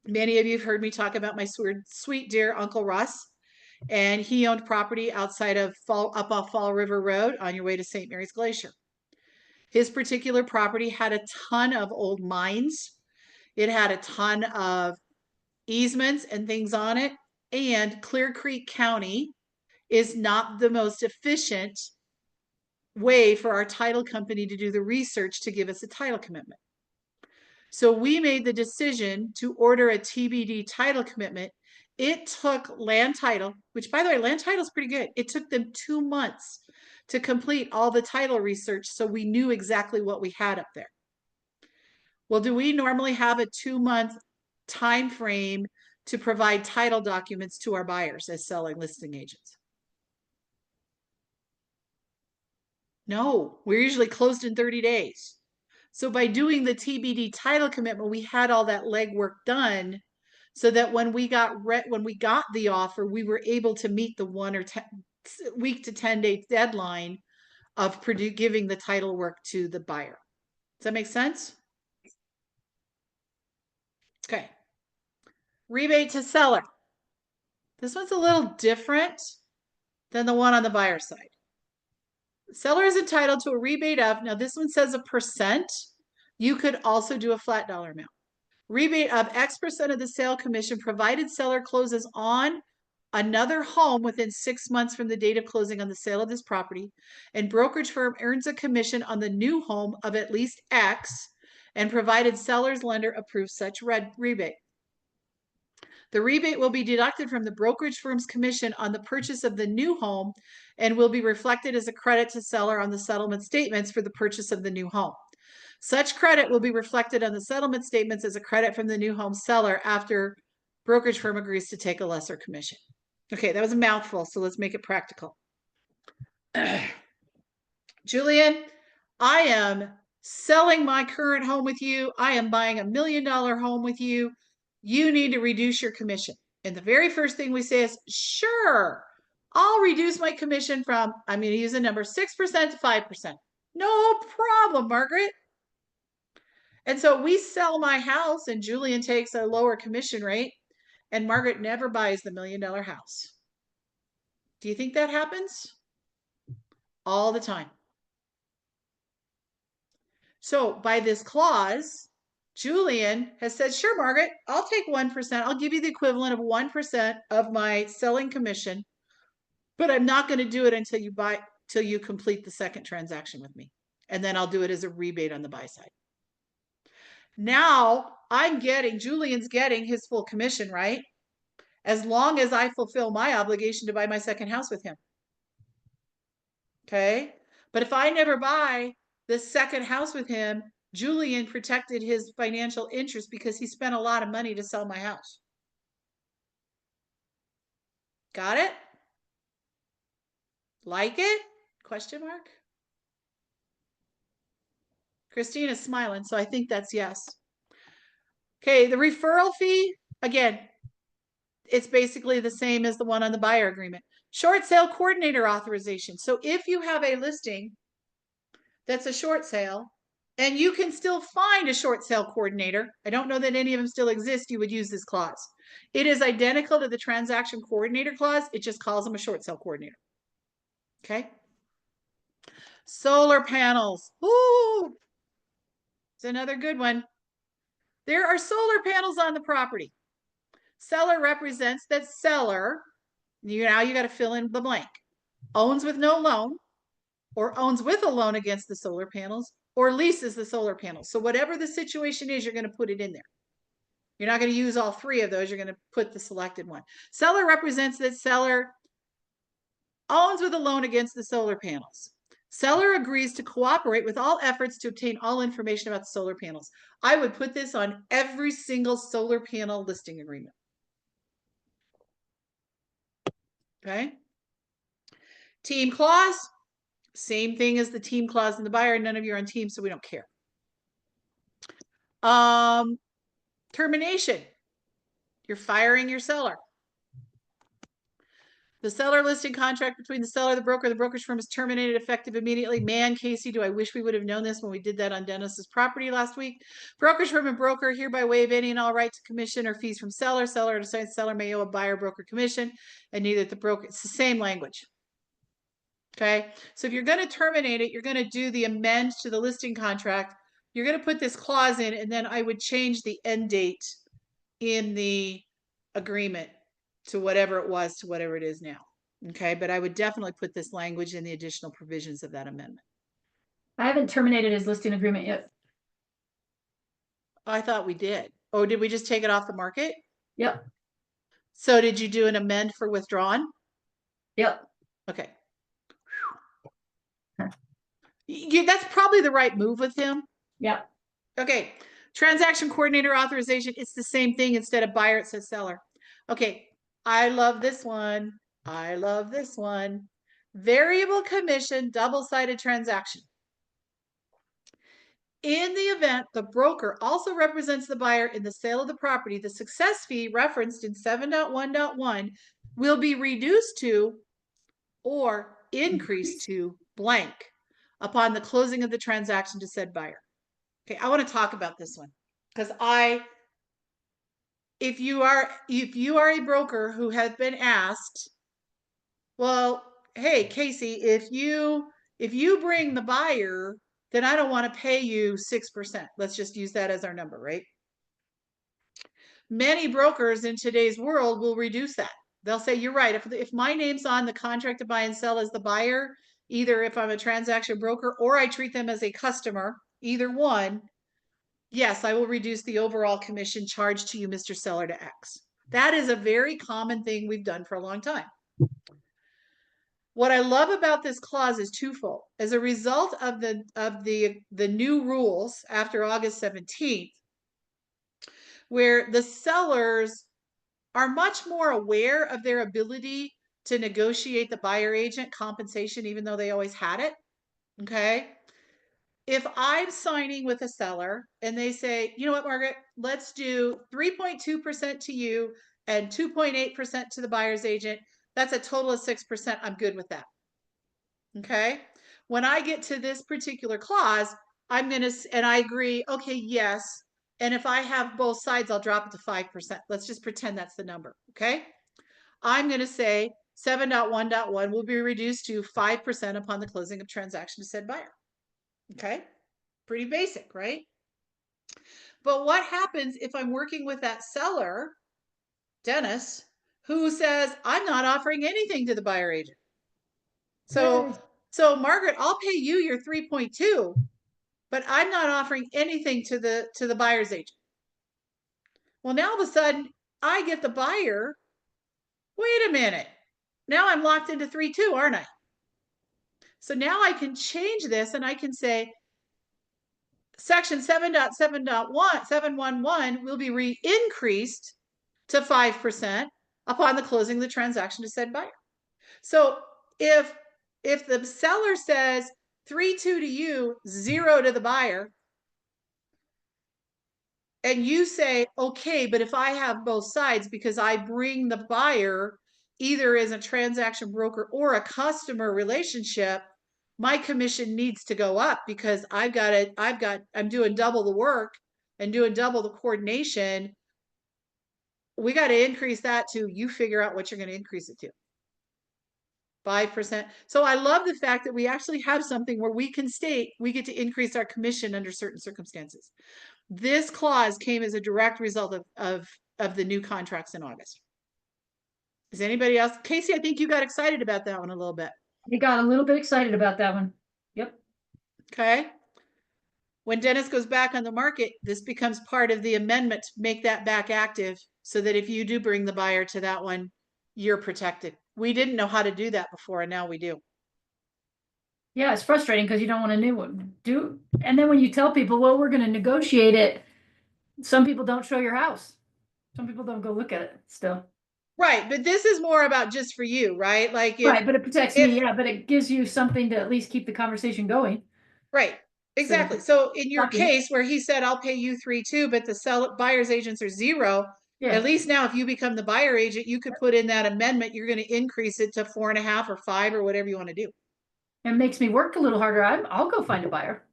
Many of you have heard me talk about my sweet dear Uncle Russ, and he owned property outside of up off Fall River Road on your way to St. Mary's Glacier. His particular property had a ton of old mines. It had a ton of easements and things on it. And Clear Creek County is not the most efficient way for our title company to do the research to give us a title commitment. So we made the decision to order a TBD title commitment. It took land title, which by the way, land title is pretty good. It took them 2 months to complete all the title research so we knew exactly what we had up there. Well, do we normally have a 2-month time frame to provide title documents to our buyers as selling listing agents? No, we're usually closed in 30 days. So by doing the TBD title commitment, we had all that legwork done so that when we got the offer, we were able to meet the 1 or 10 week to 10 day deadline of giving the title work to the buyer. Does that make sense? Okay. Rebate to seller. This one's a little different than the one on the buyer side. The seller is entitled to a rebate of, now this one says a percent. You could also do a flat dollar amount. Rebate of X% of the sale commission provided seller closes on another home within 6 months from the date of closing on the sale of this property, and brokerage firm earns a commission on the new home of at least X, and provided seller's lender approves such rebate. The rebate will be deducted from the brokerage firm's commission on the purchase of the new home and will be reflected as a credit to seller on the settlement statements for the purchase of the new home. Such credit will be reflected on the settlement statements as a credit from the new home seller after brokerage firm agrees to take a lesser commission. Okay, that was a mouthful, so let's make it practical. Julian, I am selling my current home with you. I am buying $1 million home with you. You need to reduce your commission. And the very first thing we say is, sure, I'll reduce my commission from, I'm going to use a number, 6% to 5%. No problem, Margaret. And so we sell my house and Julian takes a lower commission rate and Margaret never buys the $1 million house. Do you think that happens? All the time. So by this clause, Julian has said, sure, Margaret, I'll take 1%. I'll give you the equivalent of 1% of my selling commission, but I'm not going to do it until you complete the second transaction with me. And then I'll do it as a rebate on the buy side. Now Julian's getting his full commission, right? As long as I fulfill my obligation to buy my second house with him. Okay. But if I never buy the second house with him, Julian protected his financial interest because he spent a lot of money to sell my house. Got it? Like it? Question mark. Christina's smiling, so I think that's yes. Okay, the referral fee, again, it's basically the same as the one on the buyer agreement. Short sale coordinator authorization. So if you have a listing that's a short sale, and you can still find a short sale coordinator, I don't know that any of them still exist, you would use this clause. It is identical to the transaction coordinator clause. It just calls them a short sale coordinator. Okay. Solar panels. Ooh, it's another good one. There are solar panels on the property. Seller represents that seller, now you got to fill in the blank, owns with no loan, or owns with a loan against the solar panels, or leases the solar panels. So whatever the situation is, you're going to put it in there. You're not going to use all three of those. You're going to put the selected one. Seller represents that seller owns with a loan against the solar panels. Seller agrees to cooperate with all efforts to obtain all information about the solar panels. I would put this on every single solar panel listing agreement. Okay. Team clause, same thing as the team clause in the buyer. None of you are on team, so we don't care. Termination. You're firing your seller. The seller listing contract between the seller, the broker, the brokerage firm is terminated effective immediately. Man, Casey, do I wish we would have known this when we did that on Dennis's property last week. Brokerage firm and broker hereby waive any and all right to commission or fees from seller. Seller decides seller may owe a buyer broker commission, and neither the broker. It's the same language. Okay, so if you're going to terminate it, you're going to do the amend to the listing contract. You're going to put this clause in, and then I would change the end date in the agreement to whatever it was to whatever it is now. Okay, but I would definitely put this language in the additional provisions of that amendment. I haven't terminated his listing agreement yet. I thought we did. Oh, did we just take it off the market? Yep, So did you do an amend for withdrawn? yep. Okay. That's probably the right move with him. Yep. Okay. Transaction coordinator authorization. It's the same thing. Instead of buyer, it says seller. Okay. I love this one. I love this one. Variable commission, double-sided transaction. In the event the broker also represents the buyer in the sale of the property, the success fee referenced in 7.1.1 will be reduced to or increased to blank upon the closing of the transaction to said buyer. Okay, I want to talk about this one because if you are a broker who has been asked, well, hey, Casey, if you bring the buyer, then I don't want to pay you 6%. Let's just use that as our number, right? Many brokers in today's world will reduce that. They'll say, you're right. If my name's on the contract to buy and sell as the buyer, either if I'm a transaction broker or I treat them as a customer, either one, yes, I will reduce the overall commission charged to you, Mr. Seller, to X. That is a very common thing we've done for a long time. What I love about this clause is twofold. As a result of the new rules after August 17th, where the sellers are much more aware of their ability to negotiate the buyer agent compensation, even though they always had it. Okay. If I'm signing with a seller and they say, you know what, Margaret, let's do 3.2% to you and 2.8% to the buyer's agent. That's a total of 6%. I'm good with that. Okay. When I get to this particular clause, I'm going to, and I agree, okay, yes. And if I have both sides, I'll drop it to 5%. Let's just pretend that's the number. Okay. I'm going to say 7.1.1 will be reduced to 5% upon the closing of transaction to said buyer. Okay. Pretty basic, right? But what happens if I'm working with that seller, Dennis, who says, I'm not offering anything to the buyer agent? So Margaret, I'll pay you your 3.2, but I'm not offering anything to the buyer's agent. Well, now all of a sudden I get the buyer. Wait a minute. Now I'm locked into 3.2, aren't I? So now I can change this and I can say section 7.7.1 will be increased to 5% upon the closing of the transaction to said buyer. So if the seller says 3.2 to you, 0 to the buyer, and you say, okay, but if I have both sides because I bring the buyer either as a transaction broker or a customer relationship, my commission needs to go up because I'm doing double the work and doing double the coordination. We got to increase that to, you figure out what you're going to increase it to. 5%. So I love the fact that we actually have something where we can state we get to increase our commission under certain circumstances. This clause came as a direct result of the new contracts in August. Is anybody else? Casey, I think you got excited about that one a little bit. You got a little bit excited about that one. Yep. Okay. When Dennis goes back on the market, this becomes part of the amendment to make that back active so that if you do bring the buyer to that one, you're protected. We didn't know how to do that before, and now we do. Yeah, it's frustrating because you don't want to do. And then when you tell people, well, we're going to negotiate it, some people don't show your house. Some people don't go look at it still. Right, but this is more about just for you, right? Like right, but it protects me, yeah, but it gives you something to at least keep the conversation going. Right, exactly. So in your Copy. case where he said, I'll pay you 3.2, but the buyer's agents are 0, Yeah, At least now, if you become the buyer agent, you could put in that amendment, you're going to increase it to 4.5 or 5 or whatever you want to do. it makes me work a little harder. I'll go find a buyer.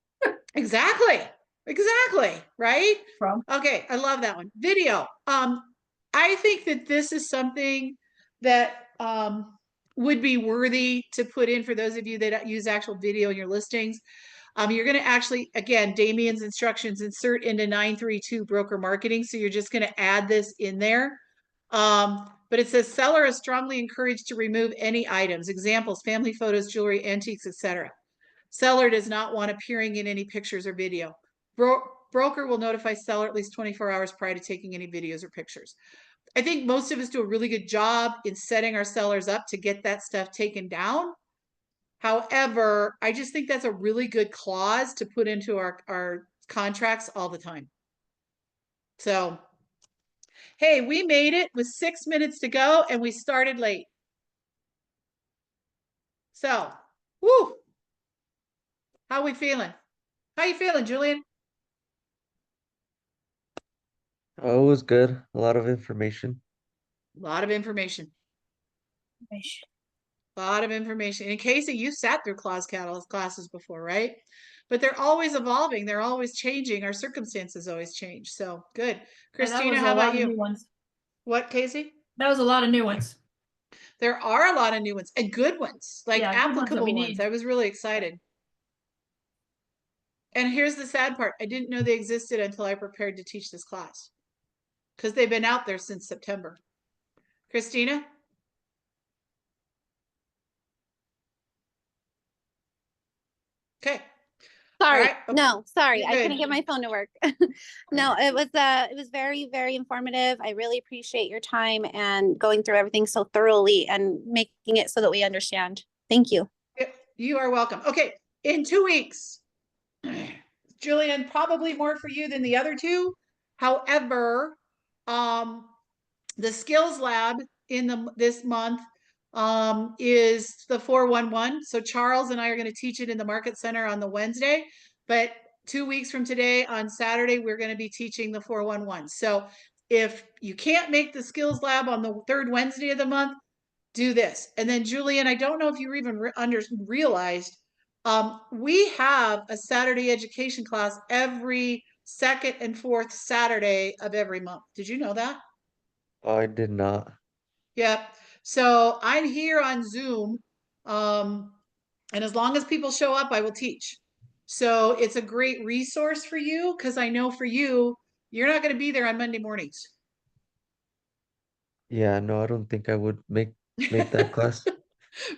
Exactly. Exactly. Right? From Okay, I love that one. Video. I think that this is something that would be worthy to put in for those of you that use actual video in your listings. You're going to actually, again, Damien's instructions, insert into 932 broker marketing. So you're just going to add this in there. But it says seller is strongly encouraged to remove any items, examples, family photos, jewelry, antiques, etc. Seller does not want appearing in any pictures or video. Broker will notify seller at least 24 hours prior to taking any videos or pictures. I think most of us do a really good job in setting our sellers up to get that stuff taken down. However, I just think that's a really good clause to put into our contracts all the time. So, hey, we made it with 6 minutes to go and we started late. So, whoo, how we feeling? How you feeling, Julian? Oh, it was good. A lot of information. A lot of information. A lot of information. And Casey, you sat through clause catalyst classes before, right? But they're always evolving. They're always changing. Our circumstances always change. So good. that Christina, was how a lot about of you? new ones. What, Casey? That was a lot of new ones. There are a lot of new ones and good ones, like Yeah, good ones that we applicable ones. need. I was really excited. And here's the sad part. I didn't know they existed until I prepared to teach this class because they've been out there since September. Christina? Okay. Sorry. right. Okay. No, sorry. You're I couldn't good. get my phone to work. No, it was very, very informative. I really appreciate your time and going through everything so thoroughly and making it so that we understand. Thank you. You are welcome. Okay. In 2 weeks, Julian, probably more for you than the other two. However, the skills lab in this month is the 411. So Charles and I are going to teach it in the Market Center on the Wednesday, but 2 weeks from today on Saturday, we're going to be teaching the 411. So if you can't make the skills lab on the third Wednesday of the month, do this. And then Julian, I don't know if you even realized, we have a Saturday education class every second and fourth Saturday of every month. Did you know that? Oh, I did not. Yep. So I'm here on Zoom. And as long as people show up, I will teach. So it's a great resource for you because I know for you, you're not going to be there on Monday mornings. Yeah, no, I don't think I would make that class.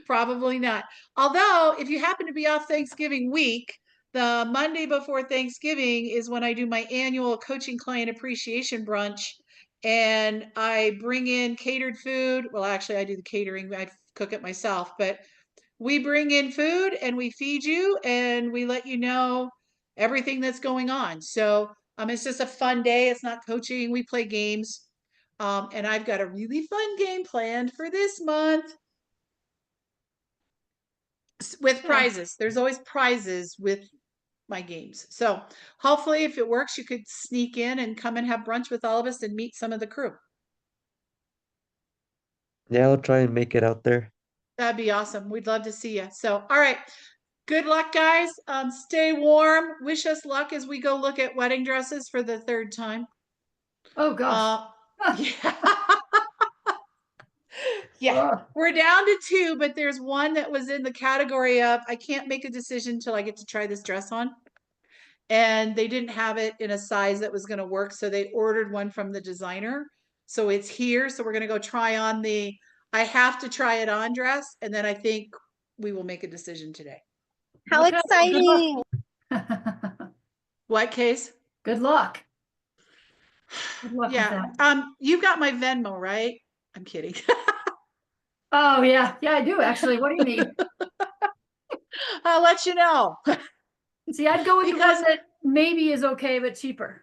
Probably not. Although, if you happen to be off Thanksgiving week, the Monday before Thanksgiving is when I do my annual coaching client appreciation brunch. And I bring in catered food. Well, actually, I do the catering, I cook it myself, but we bring in food and we feed you and we let you know everything that's going on. So it's just a fun day. It's not coaching. We play games. And I've got a really fun game planned for this month with prizes. There's always prizes with my games. So hopefully if it works, you could sneak in and come and have brunch with all of us and meet some of the crew. Yeah, I'll try and make it out there. That'd be awesome. We'd love to see you. So, all right. Good luck, guys. Stay warm. Wish us luck as we go look at wedding dresses for the third time. Oh gosh. Yeah. Yeah. We're down to 2, but there's one that was in the category of I can't make a decision till I get to try this dress on. And they didn't have it in a size that was going to work. So they ordered one from the designer. So it's here. So we're going to go try on the I have to try it on dress. And then I think we will make a decision today. How Okay, well, exciting. What, Case? Good luck. Good luck with Yeah. that. You've got my Venmo, right? I'm kidding. Oh yeah, yeah, I do actually. What do you need? I'll let you know. See, I'd go with the Because one that maybe is okay but cheaper.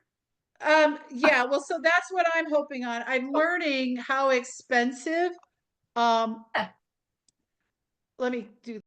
yeah, well, so that's what I'm hoping on. I'm learning how expensive. Let me do